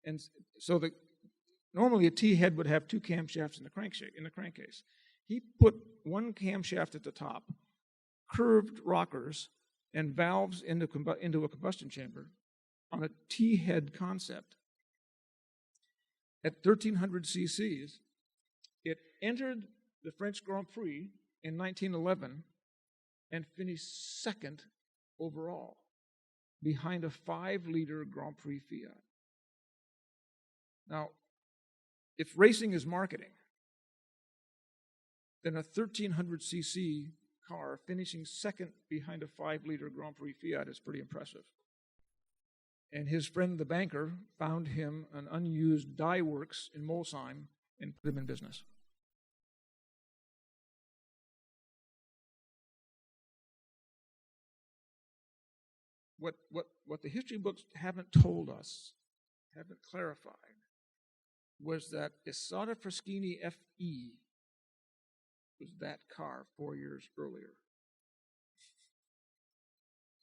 And so normally a T-head would have two camshafts in the crankcase. He put one camshaft at the top, curved rockers, and valves into a combustion chamber on a T-head concept. At 1300 cc's, it entered the French Grand Prix in 1911 and finished second overall, behind a 5-liter Grand Prix Fiat. Now, if racing is marketing, then a 1300cc car finishing second behind a 5-liter Grand Prix Fiat is pretty impressive. And his friend, the banker, found him an unused dye works in Molsheim and put him in business. What the history books haven't told us, haven't clarified, was that Isotta Fraschini FE was that car 4 years earlier.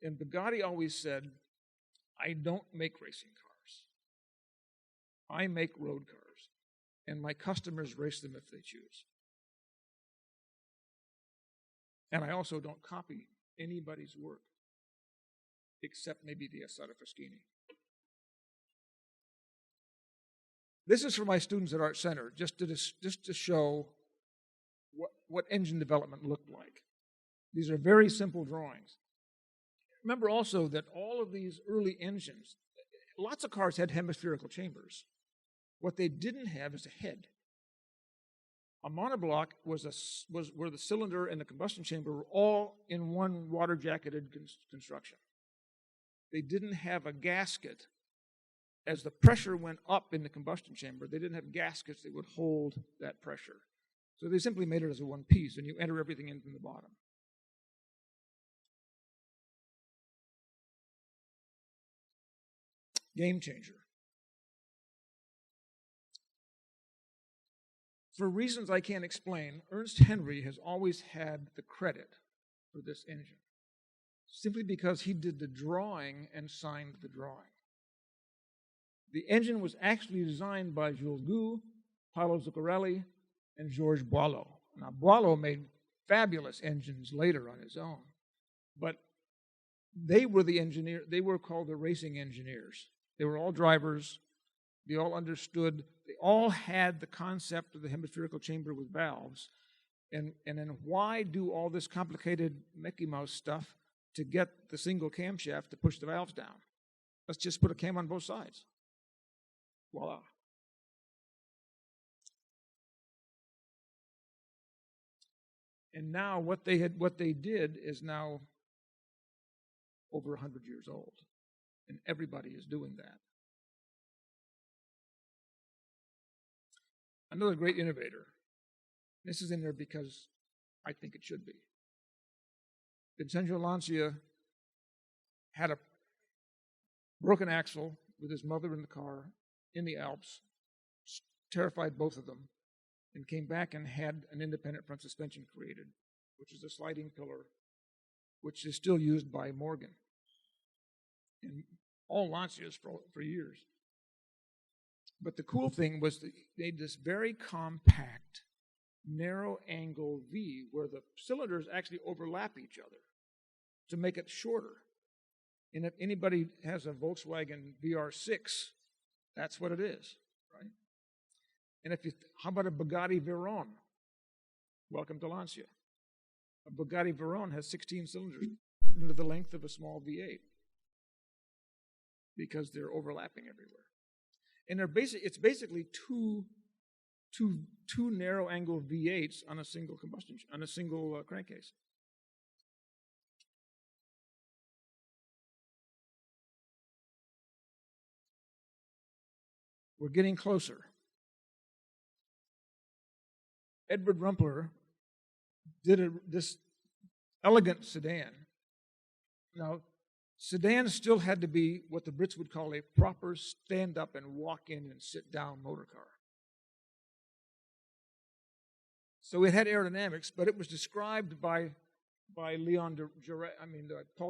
And Bugatti always said, I don't make racing cars. I make road cars, and my customers race them if they choose. And I also don't copy anybody's work, except maybe the Isotta Fraschini. This is for my students at Art Center, just to show what engine development looked like. These are very simple drawings. Remember also that all of these early engines, lots of cars had hemispherical chambers. What they didn't have is a head. A monoblock was where the cylinder and the combustion chamber were all in one water-jacketed construction. They didn't have a gasket. As the pressure went up in the combustion chamber, they didn't have gaskets that would hold that pressure. So they simply made it as a one piece, and you enter everything in from the bottom. Game changer. For reasons I can't explain, Ernst Henry has always had the credit for this engine, simply because he did the drawing and signed the drawing. The engine was actually designed by Jules Gou, Paolo Zuccarelli, and Georges Boileau. Now, Boileau made fabulous engines later on his own, but they were the engineer. They were called the racing engineers. They were all drivers. They all understood. They all had the concept of the hemispherical chamber with valves. And then why do all this complicated Mickey Mouse stuff to get the single camshaft to push the valves down? Let's just put a cam on both sides. Voila. And now what they did is now over 100 years old. And everybody is doing that. Another great innovator. This is in there because I think it should be. Vincenzo Lancia had a broken axle with his mother in the car in the Alps, terrified both of them, and came back and had an independent front suspension created, which is a sliding pillar, which is still used by Morgan and all Lancias for years. But the cool thing was that they made this very compact, narrow angle V where the cylinders actually overlap each other to make it shorter. And if anybody has a Volkswagen VR6, that's what it is, right? And how about a Bugatti Veyron? Welcome to Lancia. A Bugatti Veyron has 16 cylinders into the length of a small V8 because they're overlapping everywhere. And it's basically two narrow angle V8s on a single crankcase. We're getting closer. Edward Rumpler did this elegant sedan. Now, sedans still had to be what the Brits would call a proper stand-up and walk-in and sit-down motor car. So it had aerodynamics, but it was described by Paul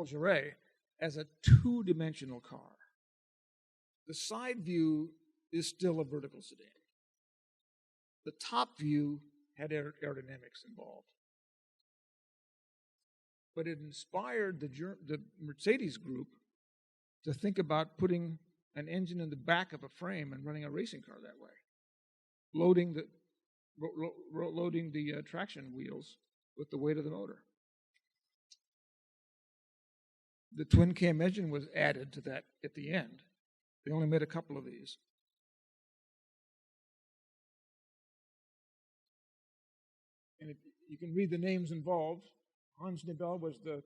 Jarret as a two-dimensional car. The side view is still a vertical sedan. The top view had aerodynamics involved. But it inspired the Mercedes group to think about putting an engine in the back of a frame and running a racing car that way, loading the traction wheels with the weight of the motor. The twin cam engine was added to that at the end. They only made a couple of these. And you can read the names involved. Hans Nibel was the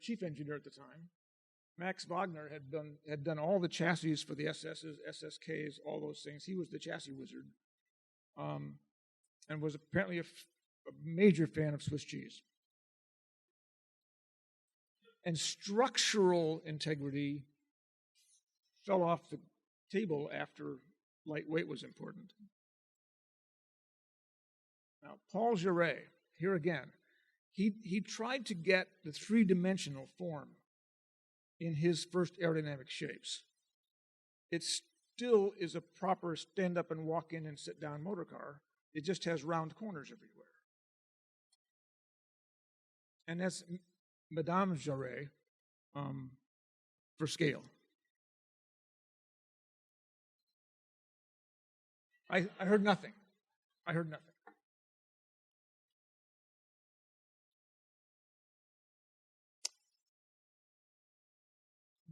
chief engineer at the time. Max Wagner had done all the chassis for the SSs, SSKs, all those things. He was the chassis wizard, and was apparently a major fan of Swiss cheese. And structural integrity fell off the table after lightweight was important. Now, Paul Jarret, here again, he tried to get the three-dimensional form in his first aerodynamic shapes. It still is a proper stand-up and walk-in and sit-down motor car. It just has round corners everywhere. And that's Madame Jarret for scale. I heard nothing. I heard nothing.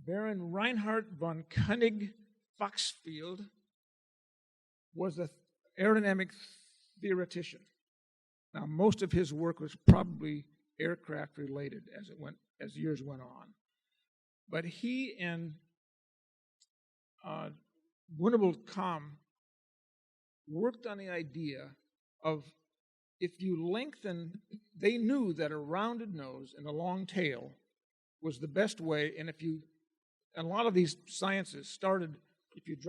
Baron Reinhard von Koenig-Foxfield was an aerodynamic theoretician. Now, most of his work was probably aircraft related as years went on. But he and Gunebold Kamm worked on the idea of if you lengthen, they knew that a rounded nose and a long tail was the best way, and a lot of these sciences started, if you put a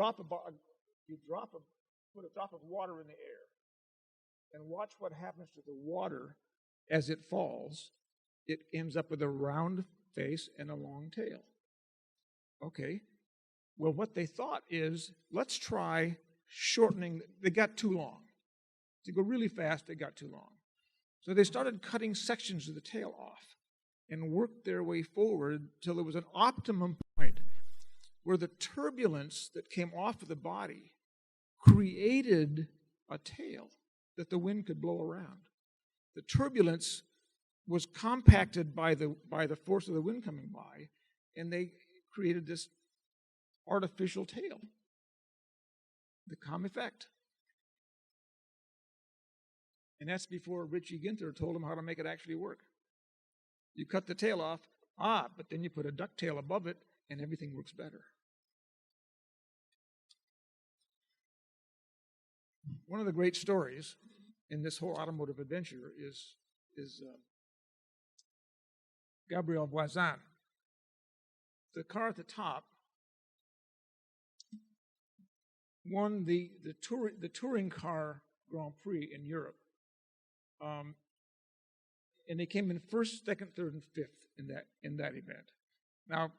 drop of water in the air and watch what happens to the water as it falls, it ends up with a round face and a long tail. Okay. Well, what they thought is, let's try shortening. They got too long. To go really fast, they got too long. So they started cutting sections of the tail off and worked their way forward till there was an optimum point where the turbulence that came off of the body created a tail that the wind could blow around. The turbulence was compacted by the force of the wind coming by, and they created this artificial tail, the Kamm effect. And that's before Richie Ginther told him how to make it actually work. You cut the tail off, but then you put a ducktail above it, and everything works better. One of the great stories in this whole automotive adventure is Gabriel Voisin. The car at the top won the touring car Grand Prix in Europe. And they came in first, second, third, and fifth in that event. Now,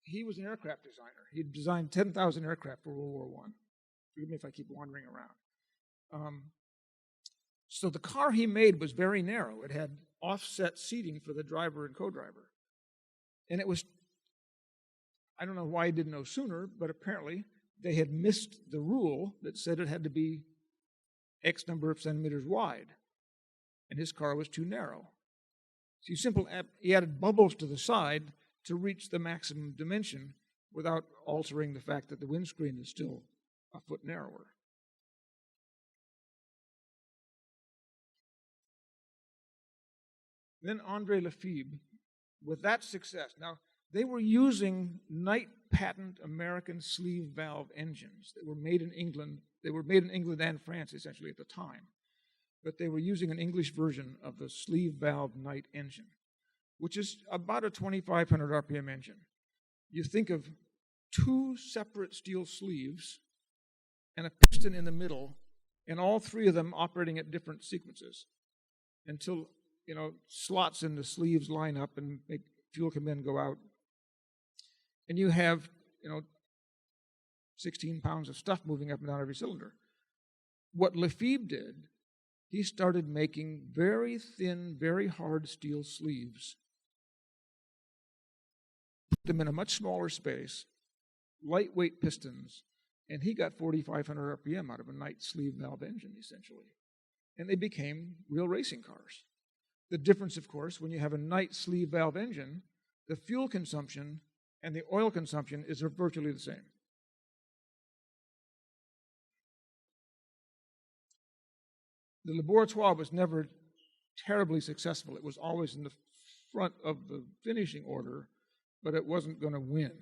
he was an aircraft designer. He had designed 10,000 aircraft for World War I. Forgive me if I keep wandering around. So the car he made was very narrow. It had offset seating for the driver and co-driver. And it was, I don't know why he didn't know sooner, but apparently they had missed the rule that said it had to be X number of centimeters wide. And his car was too narrow. So he added bubbles to the side to reach the maximum dimension without altering the fact that the windscreen is still a foot narrower. Then Andre Lefebvre, with that success. Now, they were using Knight patent American sleeve valve engines that were made in England. They were made in England and France, essentially, at the time. But they were using an English version of the sleeve valve Knight engine, which is about a 2,500 RPM engine. You think of two separate steel sleeves and a piston in the middle, and all three of them operating at different sequences until, slots in the sleeves line up and make fuel come in, go out. And you have, 16 pounds of stuff moving up and down every cylinder. What Lefebvre did, he started making very thin, very hard steel sleeves, put them in a much smaller space, lightweight pistons, and he got 4,500 RPM out of a Knight sleeve valve engine, essentially. And they became real racing cars. The difference, of course, when you have a Knight sleeve valve engine, the fuel consumption and the oil consumption is virtually the same. The laboratoire was never terribly successful. It was always in the front of the finishing order, but it wasn't going to win.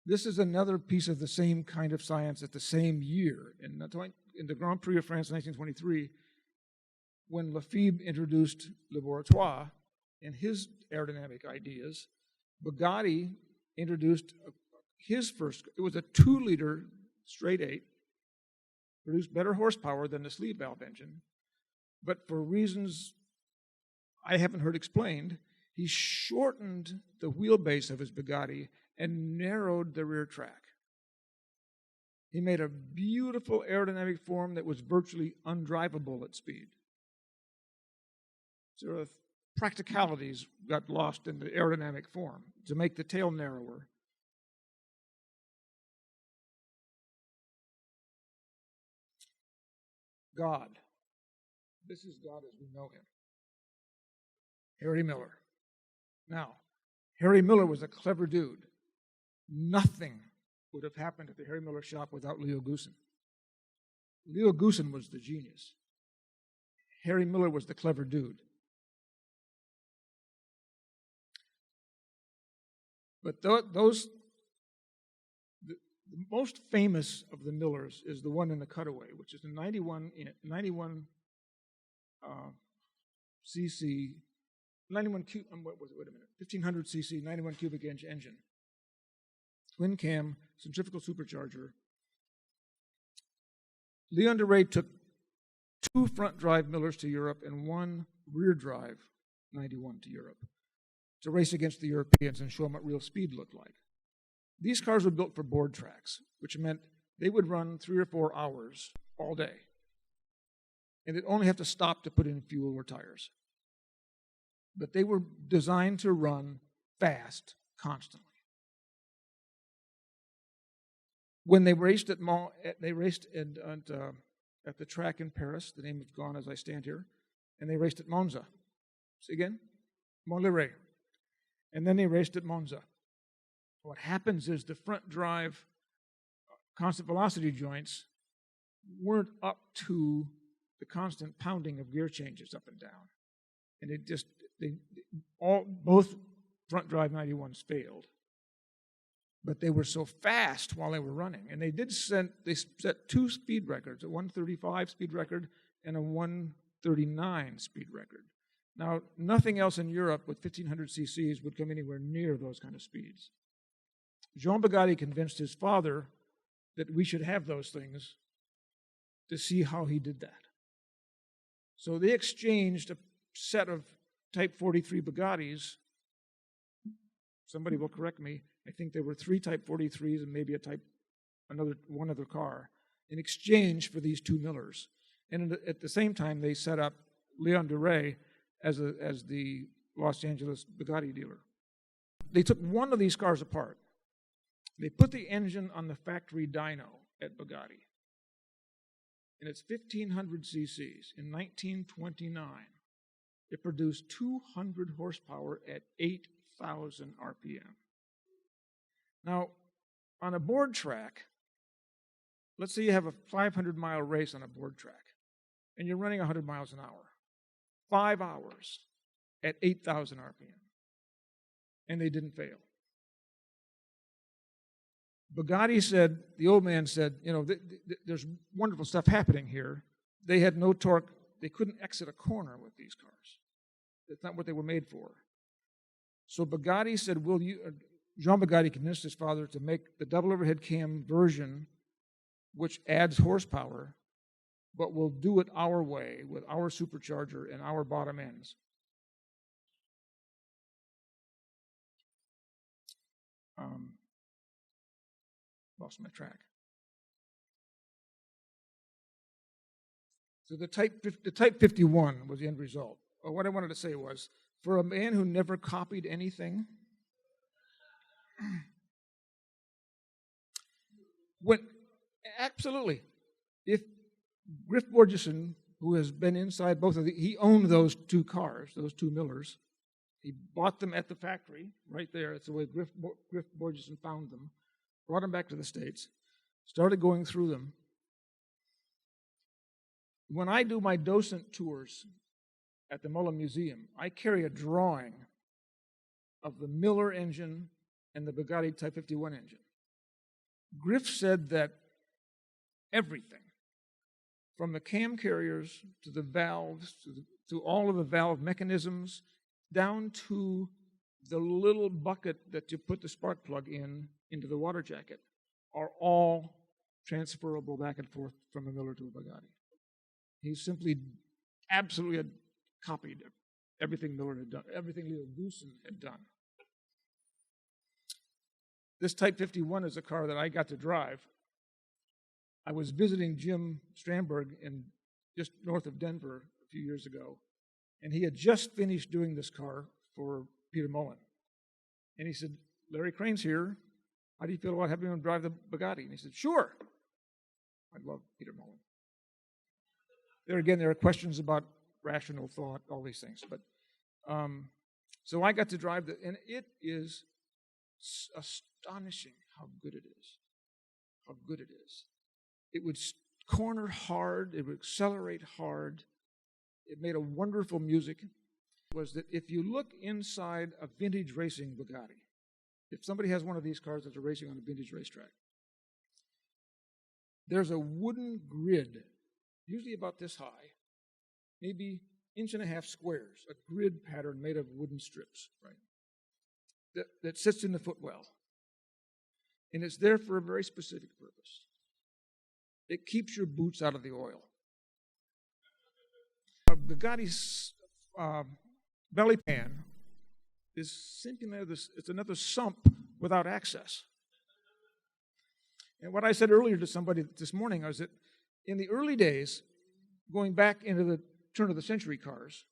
This is another piece of the same kind of science at the same year. In the Grand Prix of France in 1923, when Lefebvre introduced laboratoire and his aerodynamic ideas, Bugatti introduced his first, it was a 2-liter straight 8, produced better horsepower than the sleeve valve engine, but for reasons I haven't heard explained, he shortened the wheelbase of his Bugatti and narrowed the rear track. He made a beautiful aerodynamic form that was virtually undrivable at speed. So practicalities got lost in the aerodynamic form to make the tail narrower. God. This is God as we know him. Harry Miller. Now, Harry Miller was a clever dude. Nothing would have happened at the Harry Miller shop without Leo Goosen. Leo Goosen was the genius. Harry Miller was the clever dude. But the most famous of the Millers is the one in the cutaway, which is a 91 cc, 1500 cc, 91 cubic inch engine. Twin cam, centrifugal supercharger. Leon de Ray took 2 front drive Millers to Europe and 1 rear drive 91 to Europe to race against the Europeans and show them what real speed looked like. These cars were built for board tracks, which meant they would run 3 or 4 hours all day. And they'd only have to stop to put in fuel or tires. But they were designed to run fast constantly. When they raced at the track in Paris, the name is gone as I stand here, and they raced at Monza. See again? Montleray. And then they raced at Monza. What happens is the front drive constant velocity joints weren't up to the constant pounding of gear changes up and down. And both front drive 91s failed. But they were so fast while they were running. And they set 2 speed records, a 135 speed record and a 139 speed record. Now, nothing else in Europe with 1,500 cc's would come anywhere near those kind of speeds. Jean Bugatti convinced his father that we should have those things to see how he did that. So they exchanged a set of Type 43 Bugattis. Somebody will correct me. I think there were 3 Type 43s and maybe one other car in exchange for these 2 Millers. And at the same time, they set up Leon Duray as the Los Angeles Bugatti dealer. They took one of these cars apart. They put the engine on the factory dyno at Bugatti. And it's 1,500 cc's. In 1929, it produced 200 horsepower at 8,000 RPM. Now, on a board track, let's say you have a 500-mile race on a board track, and you're running 100 miles an hour. 5 hours at 8,000 RPM. And they didn't fail. Bugatti said, the old man said, there's wonderful stuff happening here. They had no torque. They couldn't exit a corner with these cars. That's not what they were made for. So Bugatti said, Jean Bugatti convinced his father to make the double overhead cam version, which adds horsepower, but we'll do it our way with our supercharger and our bottom ends. Lost my track. So the Type 51 was the end result. What I wanted to say was, for a man who never copied anything, absolutely, if Griff Borgeson, who has been inside both of he owned those 2 cars, those 2 Millers. He bought them at the factory right there. That's the way Griff Borgeson found them. Brought them back to the States, started going through them. When I do my docent tours at the Mullen Museum, I carry a drawing of the Miller engine and the Bugatti Type 51 engine. Griff said that everything, from the cam carriers to the valves, to all of the valve mechanisms, down to the little bucket that you put the spark plug into the water jacket, are all transferable back and forth from a Miller to a Bugatti. He simply absolutely had copied everything Miller had done, everything Leo Goosen had done. This Type 51 is a car that I got to drive. I was visiting Jim Strandberg just north of Denver a few years ago, and he had just finished doing this car for Peter Mullen. And he said, Larry Crane's here. How do you feel about having him drive the Bugatti? And he said, sure. I love Peter Mullen. There are questions about rational thought, all these things. But so I got to drive and it is astonishing how good it is. How good it is. It would corner hard. It would accelerate hard. It made a wonderful music. Was that if you look inside a vintage racing Bugatti, if somebody has one of these cars that's racing on a vintage racetrack, there's a wooden grid, usually about this high, maybe 1.5 inch squares, a grid pattern made of wooden strips, right? That sits in the footwell. And it's there for a very specific purpose. It keeps your boots out of the oil. A Bugatti's belly pan is simply it's another sump without access. And what I said earlier to somebody this morning was that in the early days, going back into the turn of the century cars,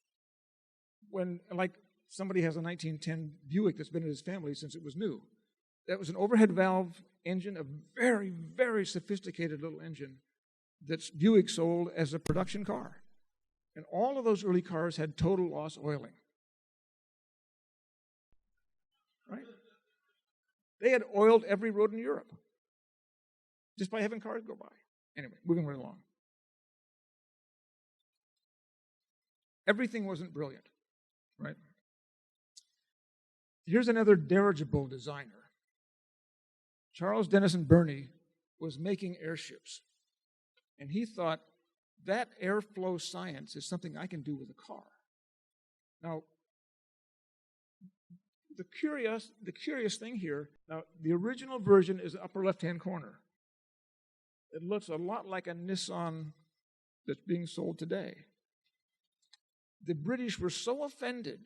when like somebody has a 1910 Buick that's been in his family since it was new, that was an overhead valve engine, a very, very sophisticated little engine that Buick sold as a production car. And all of those early cars had total loss oiling. Right? They had oiled every road in Europe just by having cars go by. Anyway, moving right along. Everything wasn't brilliant, right? Here's another dirigible designer. Charles Dennison Burney was making airships, and he thought that airflow science is something I can do with a car. Now, the curious thing here, now the original version is the upper left-hand corner. It looks a lot like a Nissan that's being sold today. The British were so offended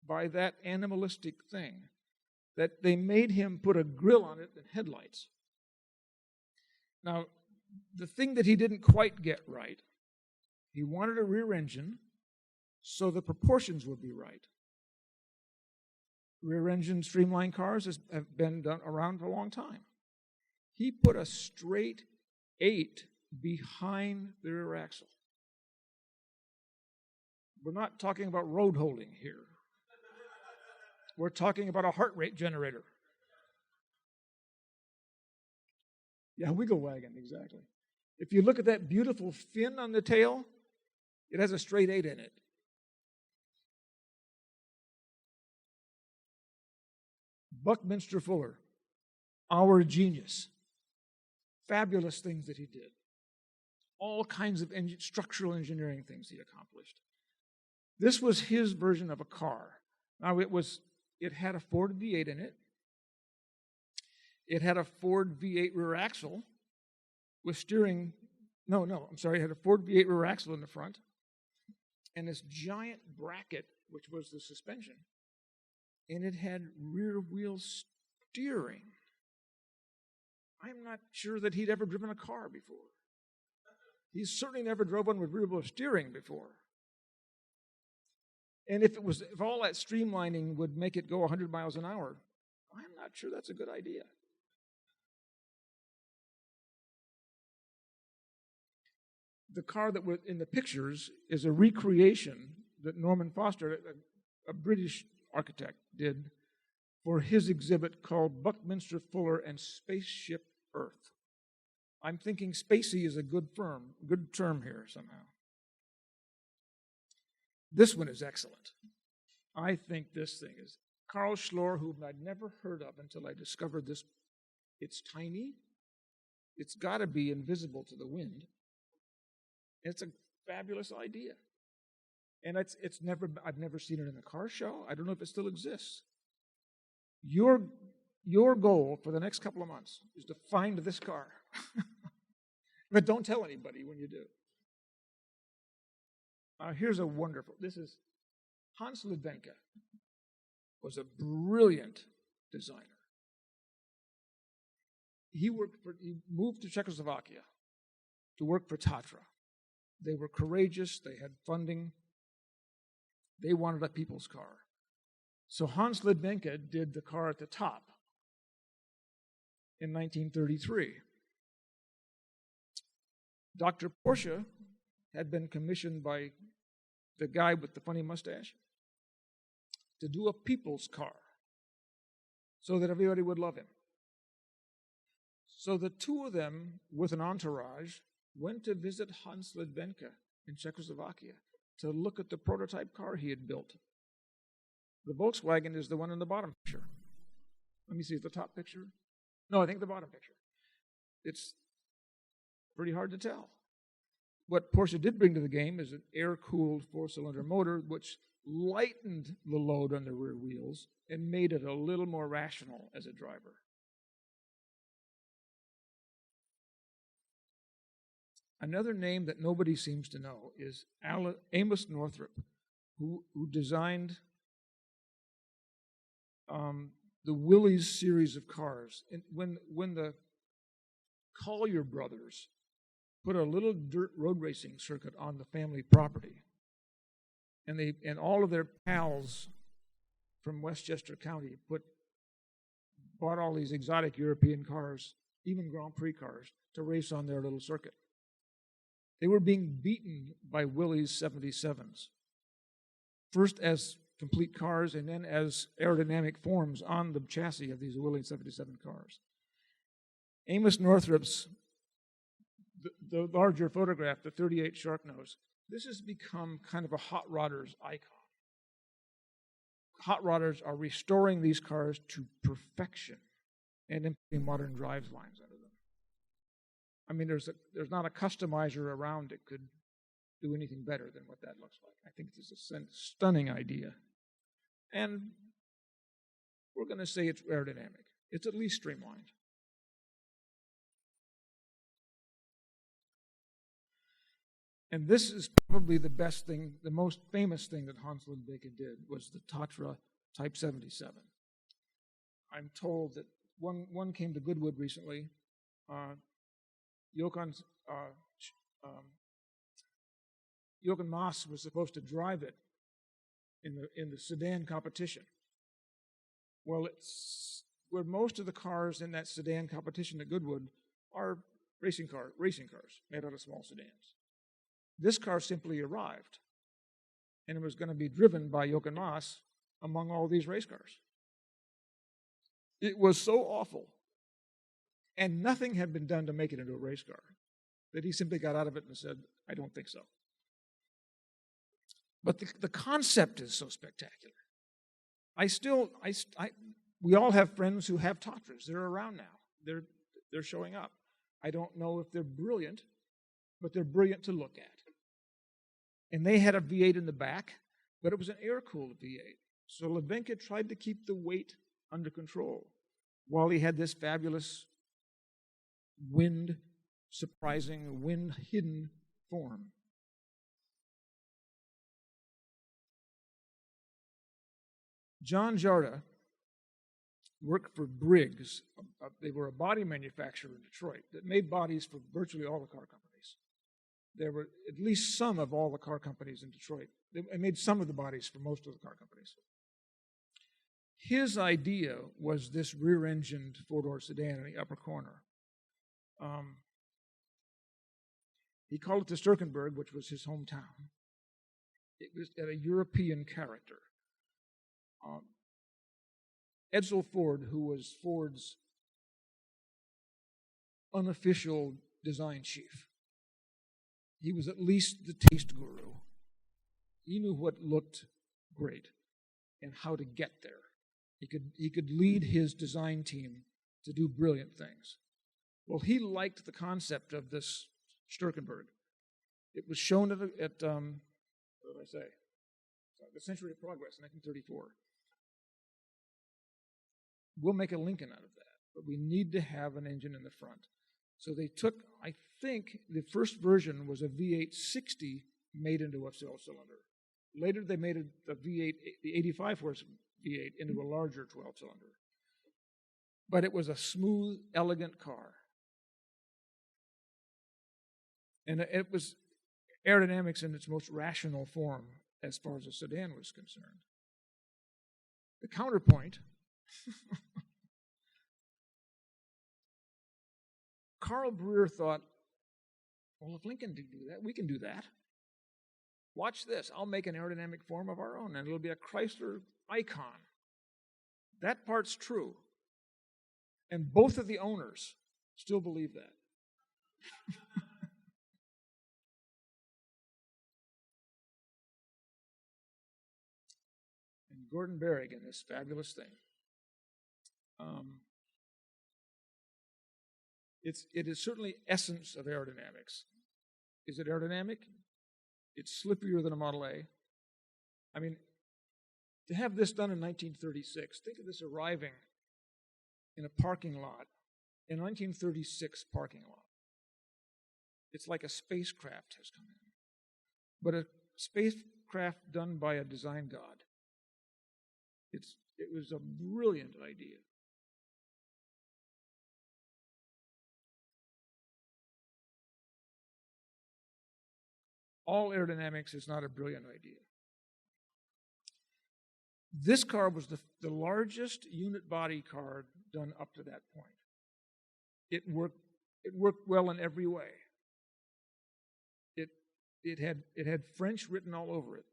by that animalistic thing that they made him put a grill on it and headlights. Now, the thing that he didn't quite get right, he wanted a rear engine so the proportions would be right. Rear engine streamlined cars have been around for a long time. He put a straight 8 behind the rear axle. We're not talking about road holding here. We're talking about a heart rate generator. Yeah, wiggle wagon, exactly. If you look at that beautiful fin on the tail, it has a straight 8 in it. Buckminster Fuller, our genius. Fabulous things that he did. All kinds of structural engineering things he accomplished. This was his version of a car. Now, it had a Ford V8 in it. It had a Ford V8 rear axle with steering. It had a Ford V8 rear axle in the front and this giant bracket, which was the suspension. And it had rear wheel steering. I'm not sure that he'd ever driven a car before. He's certainly never drove one with rear wheel steering before. And if all that streamlining would make it go 100 miles an hour, I'm not sure that's a good idea. The car that was in the pictures is a recreation that Norman Foster, a British architect, did for his exhibit called Buckminster Fuller and Spaceship Earth. I'm thinking spacey is a good term here somehow. This one is excellent. I think this thing is Karl Schlor, whom I'd never heard of until I discovered this. It's tiny. It's got to be invisible to the wind. It's a fabulous idea. And I've never seen it in a car show. I don't know if it still exists. Your goal for the next couple of months is to find this car. But don't tell anybody when you do. Here's a wonderful, this is Hans Lidbenka was a brilliant designer. He moved to Czechoslovakia to work for Tatra. They were courageous, they had funding, they wanted a people's car. So Hans Lidbenka did the car at the top in 1933. Dr. Porsche had been commissioned by the guy with the funny mustache to do a people's car so that everybody would love him. So the two of them, with an entourage, went to visit Hans Lidbenka in Czechoslovakia to look at the prototype car he had built. The Volkswagen is the one in the bottom picture. Let me see, is the top picture? No, I think the bottom picture. It's pretty hard to tell. What Porsche did bring to the game is an air-cooled four-cylinder motor which lightened the load on the rear wheels and made it a little more rational as a driver. Another name that nobody seems to know is Amos Northrop, who designed the Willys series of cars. And when the Collier brothers put a little dirt road racing circuit on the family property, and all of their pals from Westchester County bought all these exotic European cars, even Grand Prix cars, to race on their little circuit. They were being beaten by Willys 77s, first as complete cars and then as aerodynamic forms on the chassis of these Willys 77 cars. Amos Northrop's, the larger photograph, the 38 Sharknose, this has become kind of a hot rodders icon. Hot rodders are restoring these cars to perfection and implementing modern drive lines under them. I mean, there's not a customizer around that could do anything better than what that looks like. I think this is a stunning idea. And we're going to say it's aerodynamic. It's at least streamlined. And this is probably the best thing, the most famous thing that Hans Lindbeke did was the Tatra Type 77. I'm told that one came to Goodwood recently. Jochen Maas was supposed to drive it in the sedan competition. Well, it's where most of the cars in that sedan competition at Goodwood are racing cars made out of small sedans. This car simply arrived, and it was going to be driven by Jochen Maas among all these race cars. It was so awful, and nothing had been done to make it into a race car, that he simply got out of it and said, I don't think so. But the concept is so spectacular. We all have friends who have Tatras. They're around now. They're showing up. I don't know if they're brilliant, but they're brilliant to look at. And they had a V8 in the back, but it was an air-cooled V8. So Lindbeke tried to keep the weight under control while he had this fabulous wind-surprising, wind-hidden form. John Jarda worked for Briggs. They were a body manufacturer in Detroit that made bodies for virtually all the car companies. There were at least some of all the car companies in Detroit. They made some of the bodies for most of the car companies. His idea was this rear-engined four-door sedan in the upper corner. He called it the Sturkenberg, which was his hometown. It was at a European character. Edsel Ford, who was Ford's unofficial design chief, he was at least the taste guru. He knew what looked great and how to get there. He could lead his design team to do brilliant things. Well, he liked the concept of this Sturkenberg. It was shown at what did I say? The Century of Progress in 1934. We'll make a Lincoln out of that, but we need to have an engine in the front. So they took, I think, the first version was a V8 60 made into a 12-cylinder. Later they made a V8, the 85-horse V8, into a larger 12-cylinder. But it was a smooth, elegant car. And it was aerodynamics in its most rational form as far as a sedan was concerned. The counterpoint, Carl Breer thought, well, if Lincoln did do that, we can do that. Watch this. I'll make an aerodynamic form of our own, and it'll be a Chrysler icon. That part's true. And both of the owners still believe that. And Gordon Berrig in this fabulous thing. It is certainly essence of aerodynamics. Is it aerodynamic? It's slippier than a Model A. I mean, to have this done in 1936, think of this arriving in a parking lot, in a 1936 parking lot. It's like a spacecraft has come in, but a spacecraft done by a design god. It was a brilliant idea. All aerodynamics is not a brilliant idea. This car was the largest unit body car done up to that point. It worked well in every way. It had French written all over it.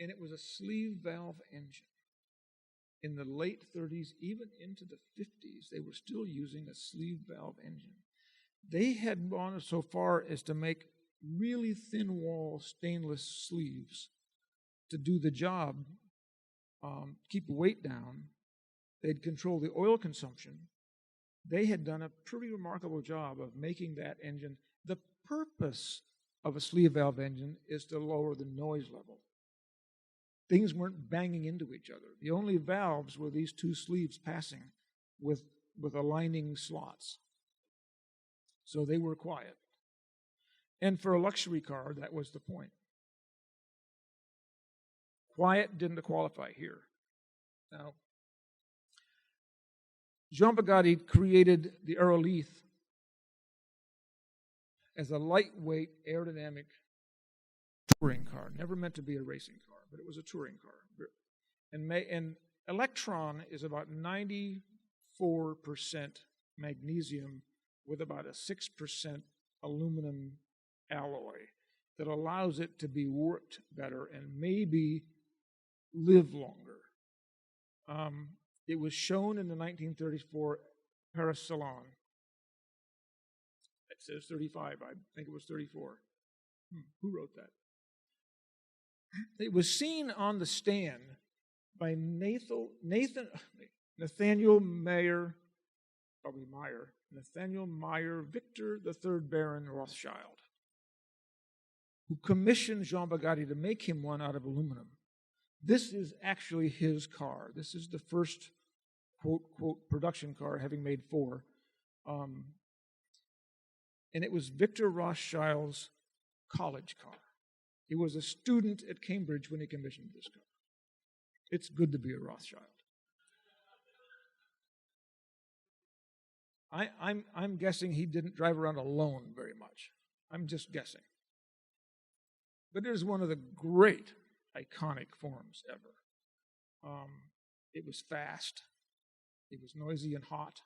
And it was a sleeve valve engine. In the late 30s, even into the 50s, they were still using a sleeve valve engine. They had gone so far as to make really thin wall stainless sleeves to do the job, keep the weight down, They'd controlled the oil consumption. They had done a pretty remarkable job of making that engine. The purpose of a sleeve valve engine is to lower the noise level. Things weren't banging into each other. The only valves were these two sleeves passing with aligning slots. So they were quiet. And for a luxury car, that was the point. Quiet didn't qualify here. Now, Jean Bugatti created the Aerolith as a lightweight aerodynamic touring car, never meant to be a racing car, but it was a touring car. And Electron is about 94% magnesium with about a 6% aluminum alloy that allows it to be worked better and maybe live longer. It was shown in the 1934 Paris Salon. It says 35. I think it was 34. Who wrote that? It was seen on the stand by Nathaniel Meyer, probably Meyer, Nathaniel Meyer, Victor III Baron Rothschild, who commissioned Jean Bugatti to make him one out of aluminum. This is actually his car. This is the first, quote, quote, production car, having made 4. And it was Victor Rothschild's college car. He was a student at Cambridge when he commissioned this car. It's good to be a Rothschild. I'm guessing he didn't drive around alone very much. I'm just guessing. But it is one of the great iconic forms ever. It was fast. It was noisy and hot.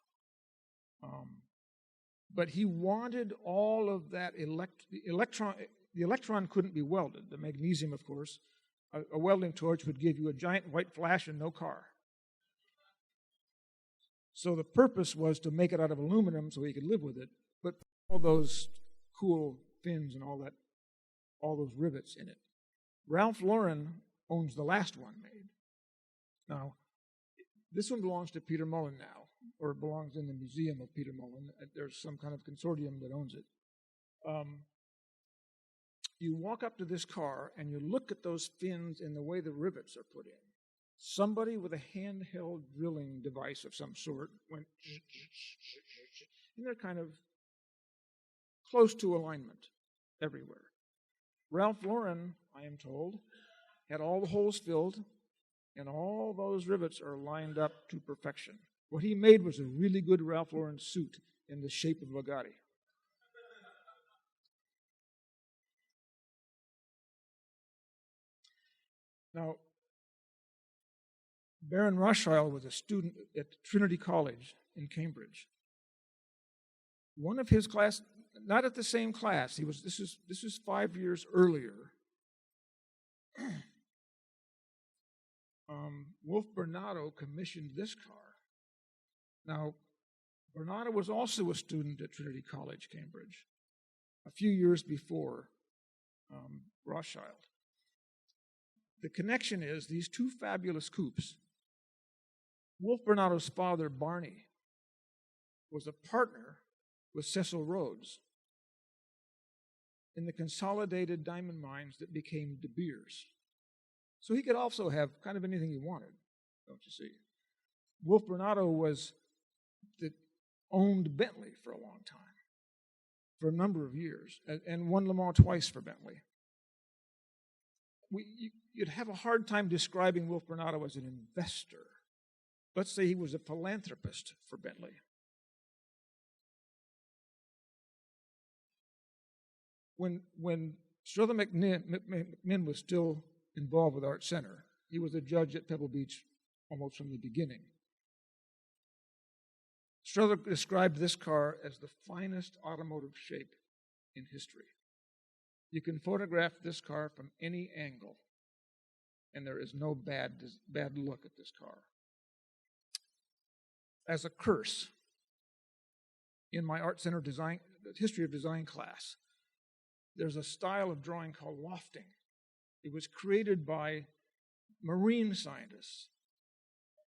But he wanted all of that the electron couldn't be welded. The magnesium, of course, a welding torch would give you a giant white flash and no car. So the purpose was to make it out of aluminum so he could live with it, but all those cool fins and all those rivets in it. Ralph Lauren owns the last one made. Now, this one belongs to Peter Mullen now, or it belongs in the museum of Peter Mullen. There's some kind of consortium that owns it. You walk up to this car and you look at those fins and the way the rivets are put in. Somebody with a handheld drilling device of some sort went, and they're kind of close to alignment everywhere. Ralph Lauren, I am told, had all the holes filled, and all those rivets are lined up to perfection. What he made was a really good Ralph Lauren suit in the shape of Bugatti. Now, Baron Rothschild was a student at Trinity College in Cambridge. One of his class, not at the same class, this is 5 years earlier. Wolf Bernardo commissioned this car. Now, Bernardo was also a student at Trinity College, Cambridge, a few years before Rothschild. The connection is these two fabulous coupes. Wolf Bernardo's father, Barney, was a partner with Cecil Rhodes in the consolidated diamond mines that became De Beers. So he could also have kind of anything he wanted, don't you see? Wolf Bernardo owned Bentley for a long time, for a number of years, and won Le Mans twice for Bentley. You'd have a hard time describing Wolf Bernardo as an investor. Let's say he was a philanthropist for Bentley. When Strother McMinn was still involved with Art Center, he was a judge at Pebble Beach almost from the beginning. Strother described this car as the finest automotive shape in history. You can photograph this car from any angle, and there is no bad look at this car. As a curse, in my Art Center design, history of design class, there's a style of drawing called lofting. It was created by marine scientists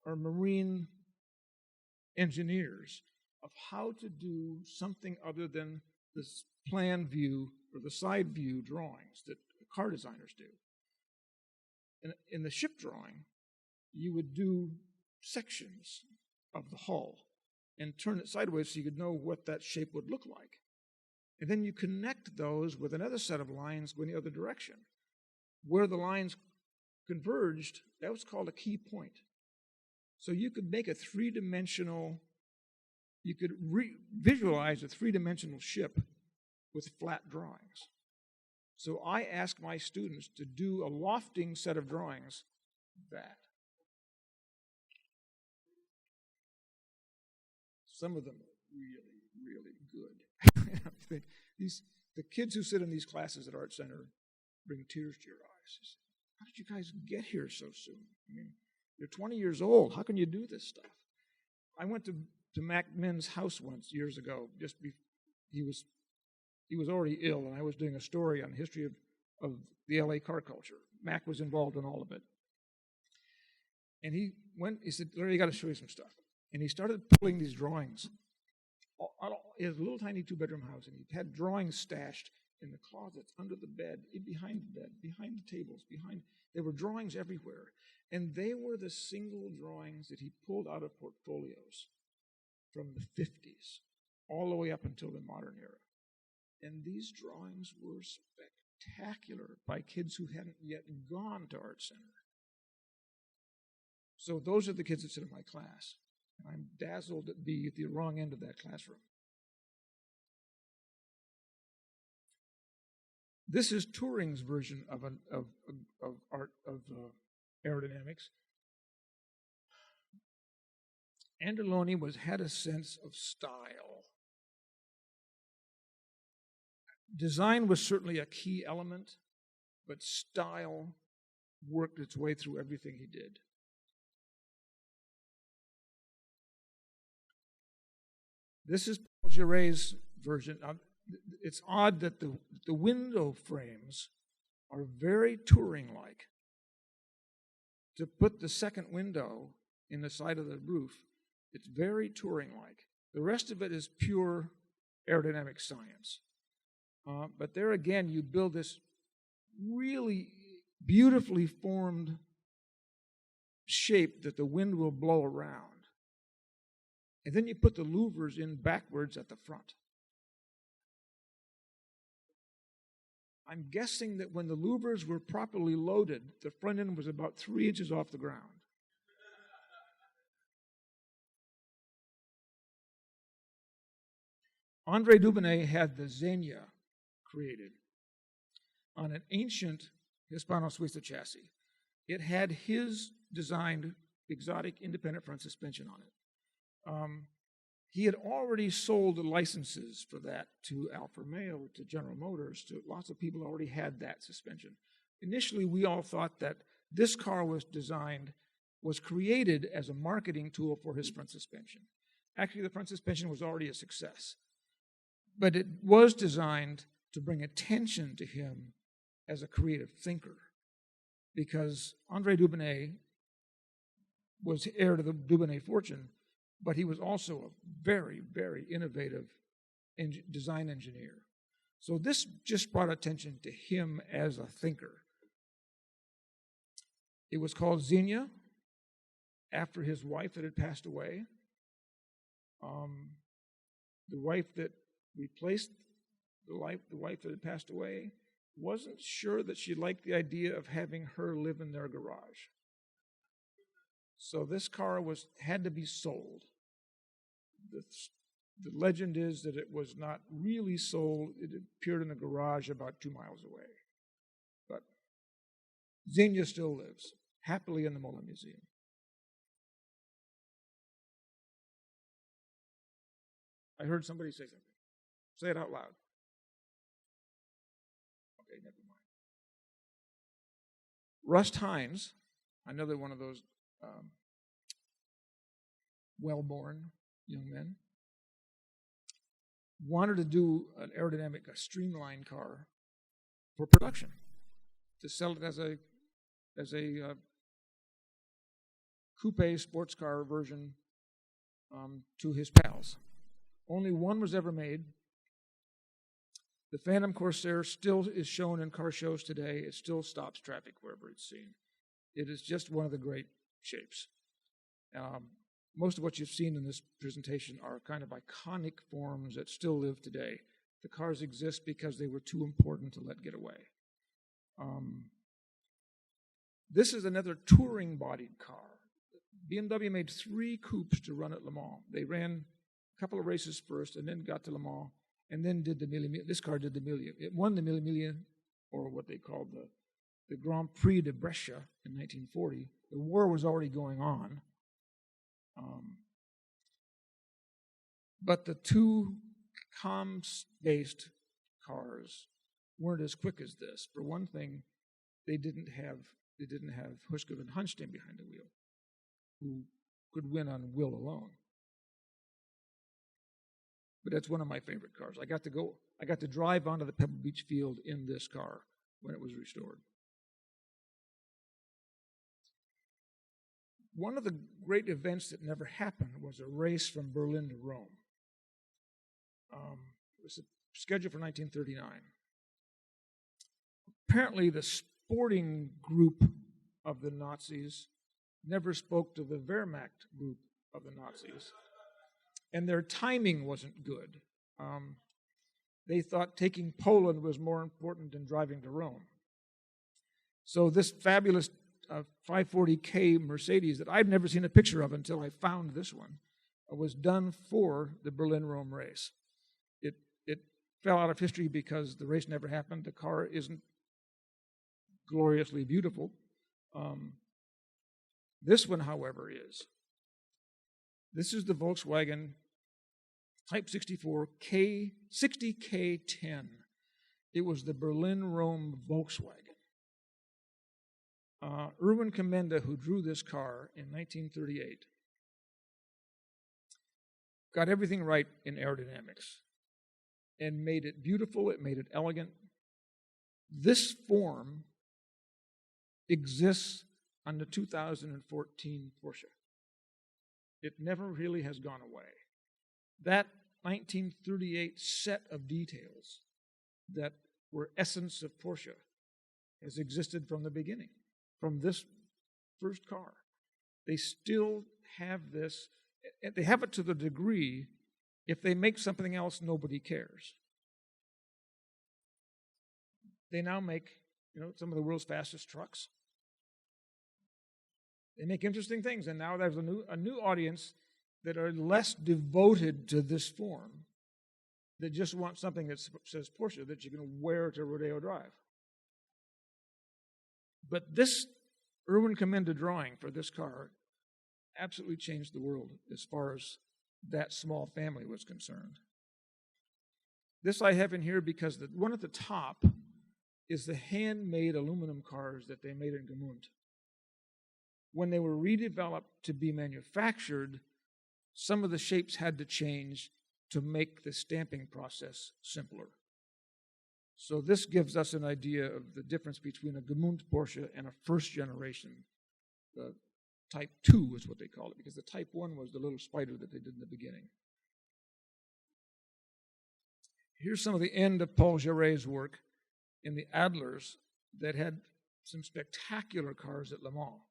or marine engineers of how to do something other than this plan view or the side view drawings that car designers do. In the ship drawing, you would do sections of the hull and turn it sideways so you could know what that shape would look like. And then you connect those with another set of lines going the other direction. Where the lines converged, that was called a key point. So you could make a three-dimensional, you could visualize a three-dimensional ship with flat drawings. So I asked my students to do a lofting set of drawings that. Some of them are really, really good. I think the kids who sit in these classes at Art Center bring tears to your eyes. How did you guys get here so soon? I mean, you're 20 years old. How can you do this stuff? I went to Mac Min's house once years ago. He was already ill, and I was doing a story on the history of the LA car culture. Mac was involved in all of it. And he said, Larry, you got to show you some stuff. And he started pulling these drawings. He has a little tiny two-bedroom house, and he had drawings stashed in the closets, under the bed, behind the bed, behind the tables, there were drawings everywhere. And they were the single drawings that he pulled out of portfolios from the 50s, all the way up until the modern era. And these drawings were spectacular by kids who hadn't yet gone to Art Center. So those are the kids that sit in my class. And I'm dazzled to be at the wrong end of that classroom. This is Turing's version of aerodynamics. Anderloni had a sense of style. Design was certainly a key element, but style worked its way through everything he did. This is Paul Giret's version. It's odd that the window frames are very Turing-like. To put the second window in the side of the roof, it's very Turing-like. The rest of it is pure aerodynamic science. But there again, you build this really beautifully formed shape that the wind will blow around. And then you put the louvers in backwards at the front. I'm guessing that when the louvers were properly loaded, the front end was about 3 inches off the ground. André Dubonnet had the Xenia created on an ancient Hispano-Suiza chassis. It had his designed exotic independent front suspension on it. He had already sold the licenses for that to Alfa Romeo, to General Motors, to lots of people who already had that suspension. Initially, we all thought that this car was created as a marketing tool for his front suspension. Actually, the front suspension was already a success. But it was designed to bring attention to him as a creative thinker, because André Dubonnet was heir to the Dubonnet fortune, but he was also a very, very innovative design engineer. So this just brought attention to him as a thinker. It was called Xenia, after his wife that had passed away. The wife that replaced the wife that had passed away wasn't sure that she liked the idea of having her live in their garage. So this car had to be sold. The legend is that it was not really sold. It appeared in a garage about 2 miles away. But Xenia still lives, happily in the Mola Museum. I heard somebody say something. Say it out loud. Okay, never mind. Rust Hines, another one of those well-born young men, wanted to do an aerodynamic, a streamlined car for production, to sell it as a coupe sports car version to his pals. Only one was ever made. The Phantom Corsair still is shown in car shows today. It still stops traffic wherever it's seen. It is just one of the great shapes. Most of what you've seen in this presentation are kind of iconic forms that still live today. The cars exist because they were too important to let get away. This is another touring-bodied car. BMW made 3 coupes to run at Le Mans. They ran a couple of races first and then got to Le Mans and then did the Mille Miglia. This car did the Mille. It won the Mille Miglia, or what they called the Grand Prix de Brescia in 1940. The war was already going on. But the 2 comms-based cars weren't as quick as this. For one thing, they didn't have Huschke and Hunstein behind the wheel, who could win on will alone. But that's one of my favorite cars. I got to drive onto the Pebble Beach field in this car when it was restored. One of the great events that never happened was a race from Berlin to Rome. It was scheduled for 1939. Apparently, the sporting group of the Nazis never spoke to the Wehrmacht group of the Nazis, and their timing wasn't good. They thought taking Poland was more important than driving to Rome. So this fabulous 540K Mercedes that I'd never seen a picture of until I found this one was done for the Berlin-Rome race. It fell out of history because the race never happened. The car isn't gloriously beautiful. This one, however, is. This is the Volkswagen Type 64 60K10. It was the Berlin-Rome Volkswagen. Erwin Commenda, who drew this car in 1938, got everything right in aerodynamics and made it beautiful, it made it elegant. This form exists on the 2014 Porsche. It never really has gone away. That 1938 set of details that were essence of Porsche has existed from the beginning, from this first car. They still have this. They have it to the degree, if they make something else, nobody cares. They now make, some of the world's fastest trucks. They make interesting things, and now there's a new audience that are less devoted to this form, that just want something that says Porsche that you can wear to Rodeo Drive. But this Erwin Commenda drawing for this car absolutely changed the world as far as that small family was concerned. This I have in here because the one at the top is the handmade aluminum cars that they made in Gemund. When they were redeveloped to be manufactured, some of the shapes had to change to make the stamping process simpler. So this gives us an idea of the difference between a Gemund Porsche and a first generation. The Type 2 is what they call it, because the Type 1 was the little spider that they did in the beginning. Here's some of the end of Paul Jarret's work in the Adlers that had some spectacular cars at Le Mans.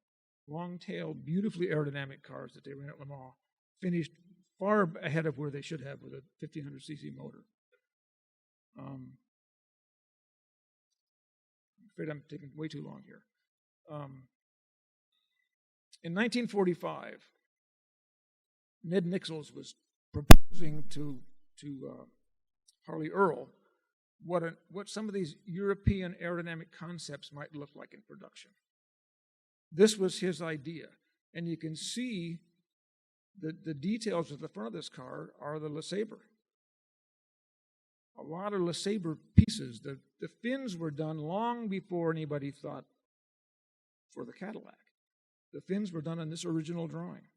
Long-tailed, beautifully aerodynamic cars that they ran at Le Mans, finished far ahead of where they should have with a 1500cc motor. I'm afraid I'm taking way too long here. In 1945, Ned Nichols was proposing to Harley Earl what some of these European aerodynamic concepts might look like in production. This was his idea, and you can see the details at the front of this car are the LeSabre. A lot of LeSabre pieces. The fins were done long before anybody thought for the Cadillac. The fins were done in this original drawing.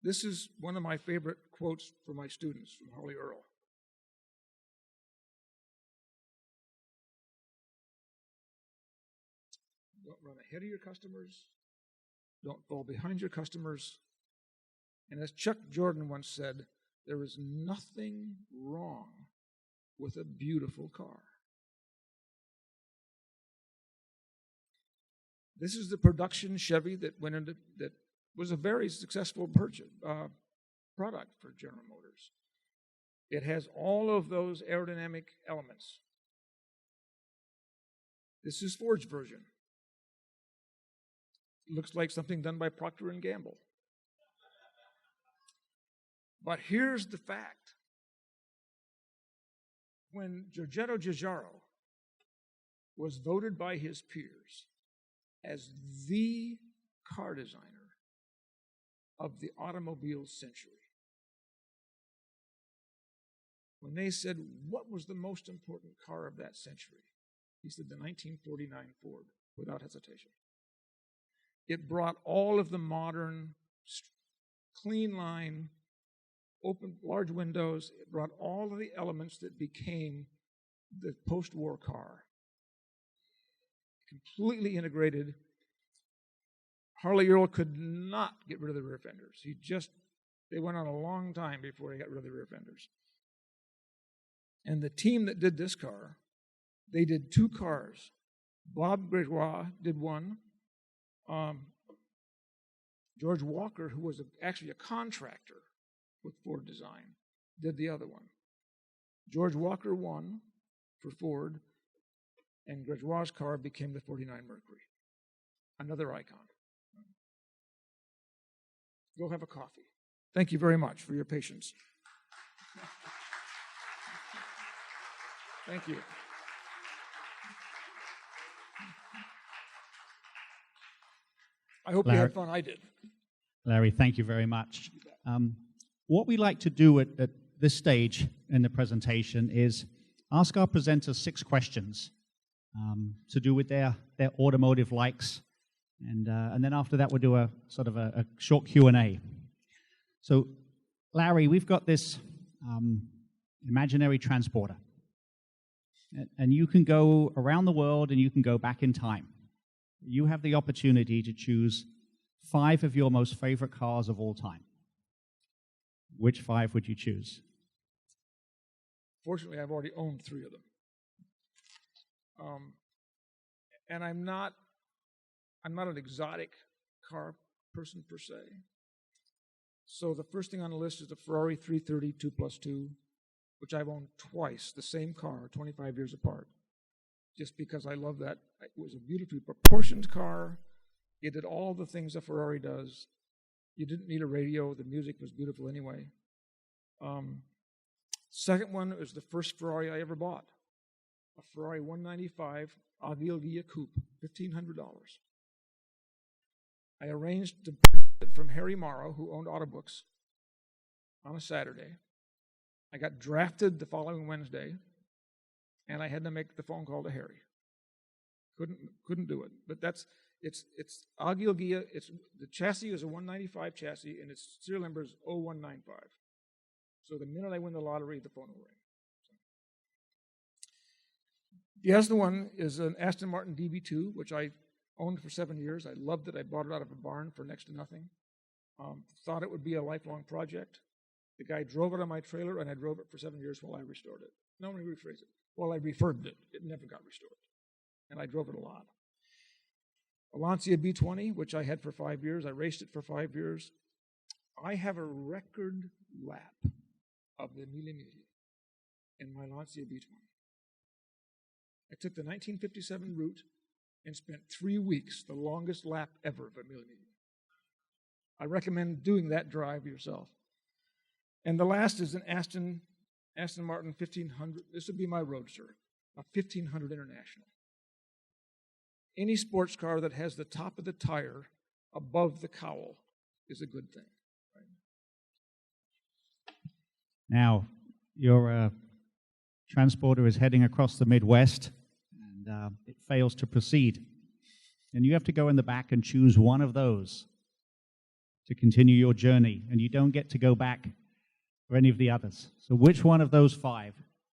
This is one of my favorite quotes for my students from Harley Earl. Don't run ahead of your customers. Don't fall behind your customers. And as Chuck Jordan once said, there is nothing wrong with a beautiful car. This is the production Chevy that was a very successful product for General Motors. It has all of those aerodynamic elements. This is Ford's version. It looks like something done by Procter & Gamble. But here's the fact. When Giorgetto Giugiaro was voted by his peers as the car designer of the automobile century, when they said, what was the most important car of that century? He said the 1949 Ford, without hesitation. It brought all of the modern, clean line, open, large windows. It brought all of the elements that became the post-war car. Completely integrated. Harley Earl could not get rid of the rear fenders. They went on a long time before he got rid of the rear fenders. And the team that did this car, they did two cars. Bob Gregoire did one. George Walker, who was actually a contractor with Ford Design, did the other one. George Walker won for Ford, and Gregoire's car became the 49 Mercury, another icon. Go have a coffee. Thank you very much for your patience. Thank you. I hope you had fun. I did. Larry, thank you very much. What we like to do at this stage in the presentation is ask our presenters 6 questions to do with their automotive likes, and then after that we'll do a sort of a short Q&A. So, Larry, we've got this imaginary transporter, and you can go around the world and you can go back in time. You have the opportunity to choose 5 of your most favorite cars of all time. Which 5 would you choose? Fortunately, I've already owned 3 of them. And I'm not an exotic car person per se. So the first thing on the list is the Ferrari 330 2+2, which I've owned twice, the same car, 25 years apart, just because I love that. It was a beautifully proportioned car. It did all the things a Ferrari does. You didn't need a radio. The music was beautiful anyway. Second one was the first Ferrari I ever bought, a Ferrari 195 Agile Coupe, $1,500. I arranged to buy it from Harry Morrow, who owned Autobooks, on a Saturday. I got drafted the following Wednesday, and I had to make the phone call to Harry. Couldn't do it. But it's Agile Gia. The chassis is a 195 chassis, and its serial number is 0195. So the minute I win the lottery, the phone will ring. The other one is an Aston Martin DB2, which I owned for 7 years. I loved it. I bought it out of a barn for next to nothing. Thought it would be a lifelong project. The guy drove it on my trailer, and I drove it for 7 years while I restored it. No, let me rephrase it. While I refurbed it, it never got restored. And I drove it a lot. A Lancia B20, which I had for 5 years. I raced it for 5 years. I have a record lap of the Mille Miglia in my Lancia B20. I took the 1957 route and spent 3 weeks, the longest lap ever of a Mille Miglia. I recommend doing that drive yourself. And the last is an Aston Martin 1500. This would be my Roadster, a 1500 International. Any sports car that has the top of the tire above the cowl is a good thing. Right? Now, your transporter is heading across the Midwest, and it fails to proceed. And you have to go in the back and choose one of those to continue your journey, and you don't get to go back for any of the others. So which one of those 5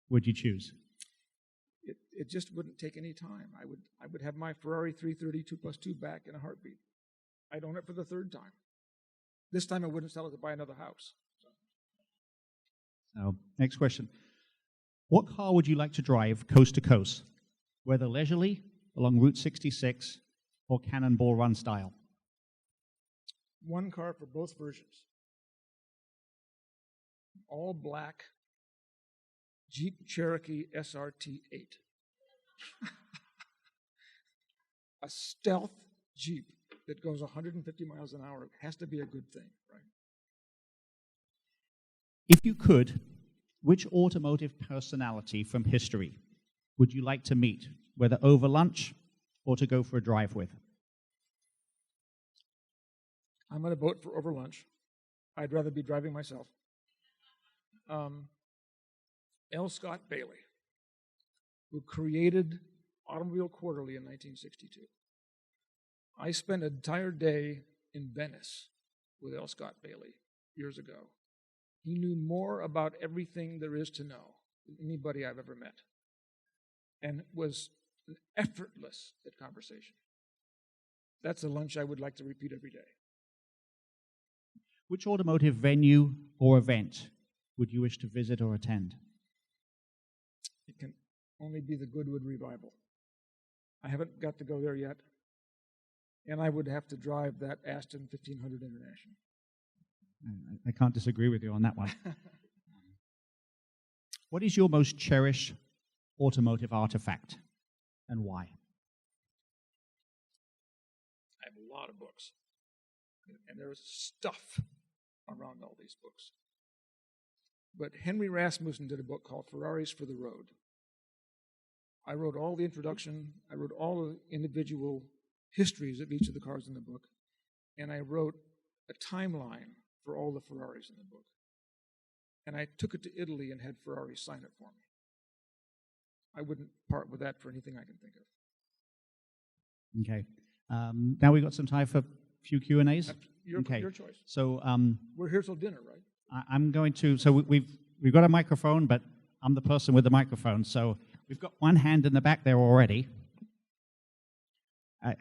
would you choose? It just wouldn't take any time. I would have my Ferrari 330 2+2 back in a heartbeat. I'd own it for the 3rd time. This time I wouldn't sell it to buy another house. So, next question. What car would you like to drive coast to coast, whether leisurely, along Route 66, or Cannonball Run style? One car for both versions. All black Jeep Cherokee SRT 8. A stealth Jeep that goes 150 miles an hour. It has to be a good thing, right? If you could, which automotive personality from history would you like to meet, whether over lunch or to go for a drive with? I'm going to vote for over lunch. I'd rather be driving myself. L. Scott Bailey, who created Automobile Quarterly in 1962. I spent an entire day in Venice with L. Scott Bailey years ago. He knew more about everything there is to know than anybody I've ever met, and was effortless at conversation. That's a lunch I would like to repeat every day. Which automotive venue or event would you wish to visit or attend? It can only be the Goodwood Revival. I haven't got to go there yet, and I would have to drive that Aston 1500 International. I can't disagree with you on that one. What is your most cherished automotive artifact, and why? I have a lot of books, and there's stuff around all these books. But Henry Rasmussen did a book called Ferraris for the Road. I wrote all the introduction, I wrote all the individual histories of each of the cars in the book, and I wrote a timeline for all the Ferraris in the book. And I took it to Italy and had Ferrari sign it for me. I wouldn't part with that for anything I can think of. Okay. Now we've got some time for a few Q&As. Your choice. So we're here till dinner, right? I'm going to. So we've got a microphone, but I'm the person with the microphone. So we've got one hand in the back there already.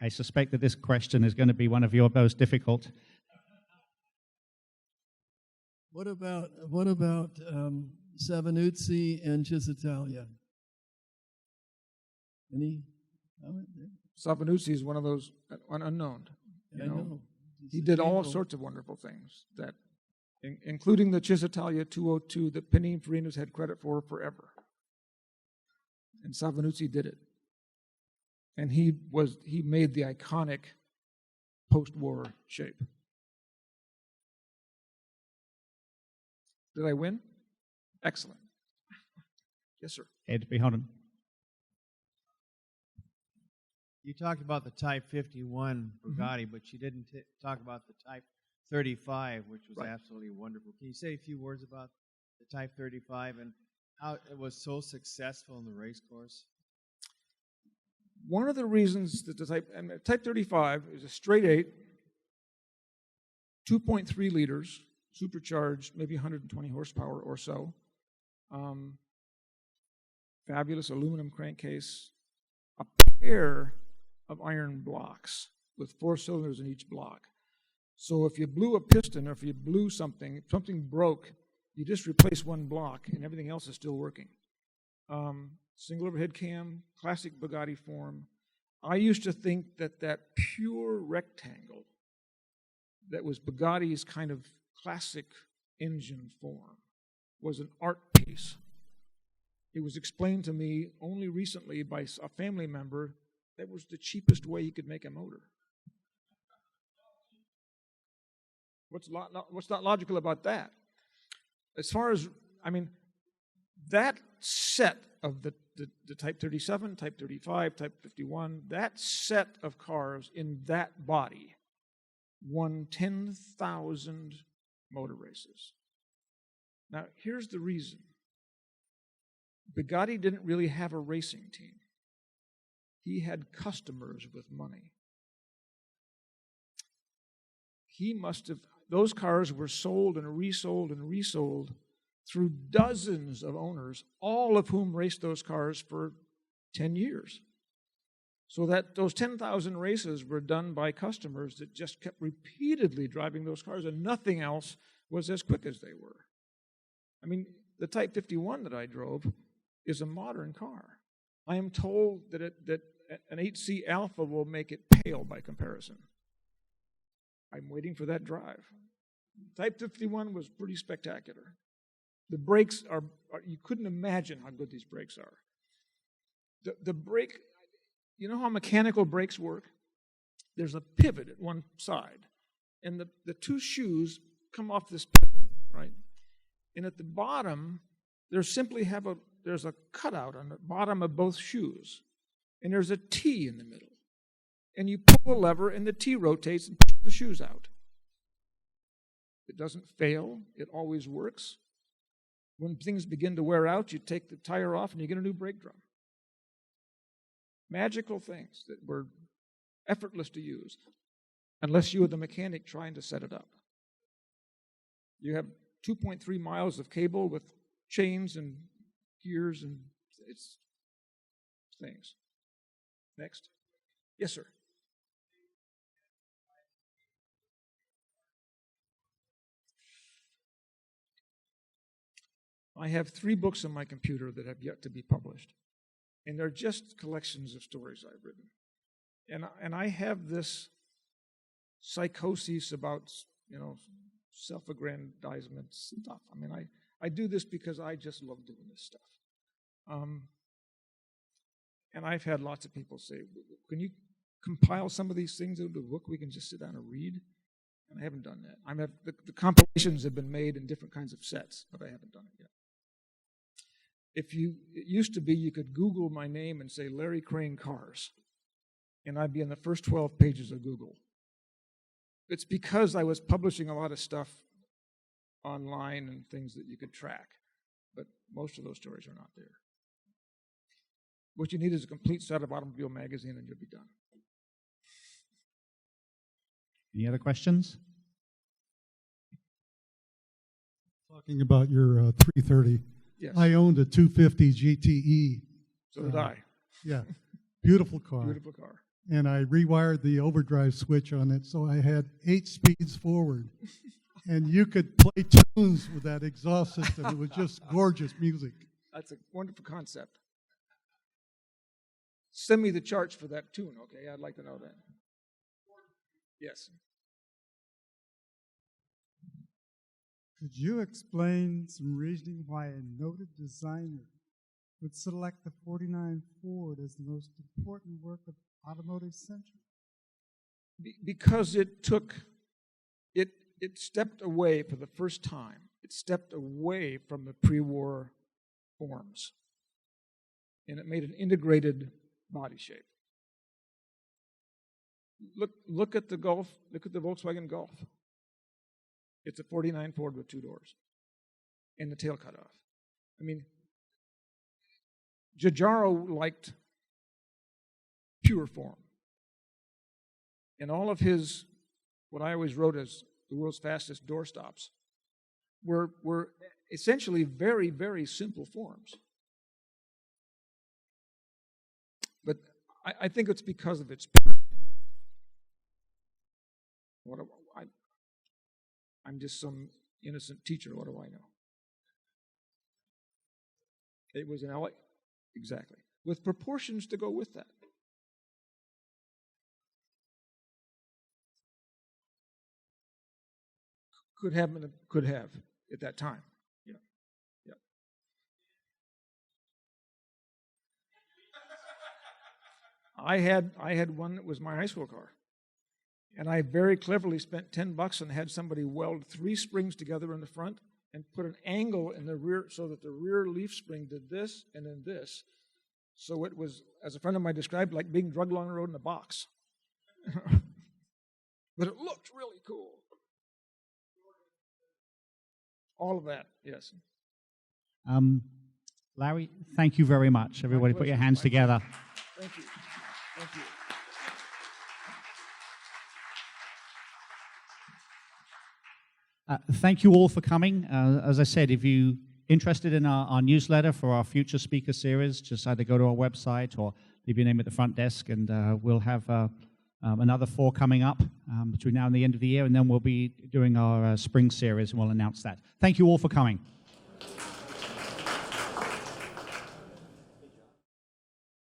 I suspect that this question is going to be one of your most difficult. What about Savanuzzi and Cisitalia? Any comment there? Savanuzzi is one of those unknown. I know. He did all sorts of wonderful things, that, including the Cisitalia 202 that Pininfarina's had credit for forever. And Savanuzzi did it. And he made the iconic post-war shape. Did I win? Excellent. Yes, sir. Ed, behind him. You talked about the Type 51 Bugatti, but you didn't talk about the Type 35, which was absolutely wonderful. Can you say a few words about the Type 35 and how it was so successful in the race course? One of the reasons that the Type 35 is a straight 8, 2.3 liters, supercharged, maybe 120 horsepower or so. Fabulous aluminum crankcase, a pair of iron blocks with 4 cylinders in each block. So if you blew a piston or if you blew something, if something broke, you just replace one block and everything else is still working. Single overhead cam, classic Bugatti form. I used to think that pure rectangle that was Bugatti's kind of classic engine form was an art piece. It was explained to me only recently by a family member that was the cheapest way he could make a motor. What's not logical about that? As far as, that set of the Type 37, Type 35, Type 51, that set of cars in that body won 10,000 motor races. Now, here's the reason. Bugatti didn't really have a racing team. He had customers with money. Those cars were sold and resold and resold through dozens of owners, all of whom raced those cars for 10 years. So that those 10,000 races were done by customers that just kept repeatedly driving those cars, and nothing else was as quick as they were. I mean, the Type 51 that I drove is a modern car. I am told that an 8C Alpha will make it pale by comparison. I'm waiting for that drive. Type 51 was pretty spectacular. The brakes are you couldn't imagine how good these brakes are. The brake, you know how mechanical brakes work? There's a pivot at one side, and the two shoes come off this pivot, right? And at the bottom, there's a cutout on the bottom of both shoes, and there's a T in the middle. And you pull a lever, and the T rotates and pushes the shoes out. It doesn't fail. It always works. When things begin to wear out, you take the tire off, and you get a new brake drum. Magical things that were effortless to use, unless you were the mechanic trying to set it up. You have 2.3 miles of cable with chains and gears, and it's things. Next. Yes, sir. I have 3 books on my computer that have yet to be published. And they're just collections of stories I've written. And I have this psychosis about, self-aggrandizement stuff. I mean, I do this because I just love doing this stuff. And I've had lots of people say, can you compile some of these things into a book we can just sit down and read? And I haven't done that. The compilations have been made in different kinds of sets, but I haven't done it yet. It used to be you could Google my name and say Larry Crane Cars, and I'd be in the first 12 pages of Google. It's because I was publishing a lot of stuff online and things that you could track, but most of those stories are not there. What you need is a complete set of Automobile magazine, and you'll be done. Any other questions? Talking about your 330. Yes. I owned a 250 GTE. So did I. Yeah, beautiful car. Beautiful car. And I rewired the overdrive switch on it, so I had 8 speeds forward. And you could play tunes with that exhaust system. It was just gorgeous music. That's a wonderful concept. Send me the charts for that tune, okay? I'd like to know that. Yes. Could you explain some reasoning why a noted designer would select the 49 Ford as the most important work of automotive century? Because it stepped away for the first time. It stepped away from the pre-war forms. And it made an integrated body shape. Look at the Golf. Look at the Volkswagen Golf. It's a 49 Ford with 2 doors and the tail cut off. I mean, Giugiaro liked pure form. And all of his, what I always wrote as the world's fastest doorstops, were essentially very, very simple forms. But I think it's because of its purity. I'm just some innocent teacher. What do I know? It was an exactly, with proportions to go with that. Could have at that time. Yeah. Yeah. I had one that was my high school car. And I very cleverly spent $10 and had somebody weld 3 springs together in the front and put an angle in the rear so that the rear leaf spring did this and then this. So it was, as a friend of mine described, like being drugged along the road in a box. But it looked really cool. All of that, yes. Larry, thank you very much. Everybody put your hands together. Thank you. Thank you. Thank you all for coming. As I said, if you interested in our newsletter for our future speaker series, just either go to our website or leave your name at the front desk, and we'll have another 4 coming up between now and the end of the year, and then we'll be doing our spring series, and we'll announce that. Thank you all for coming.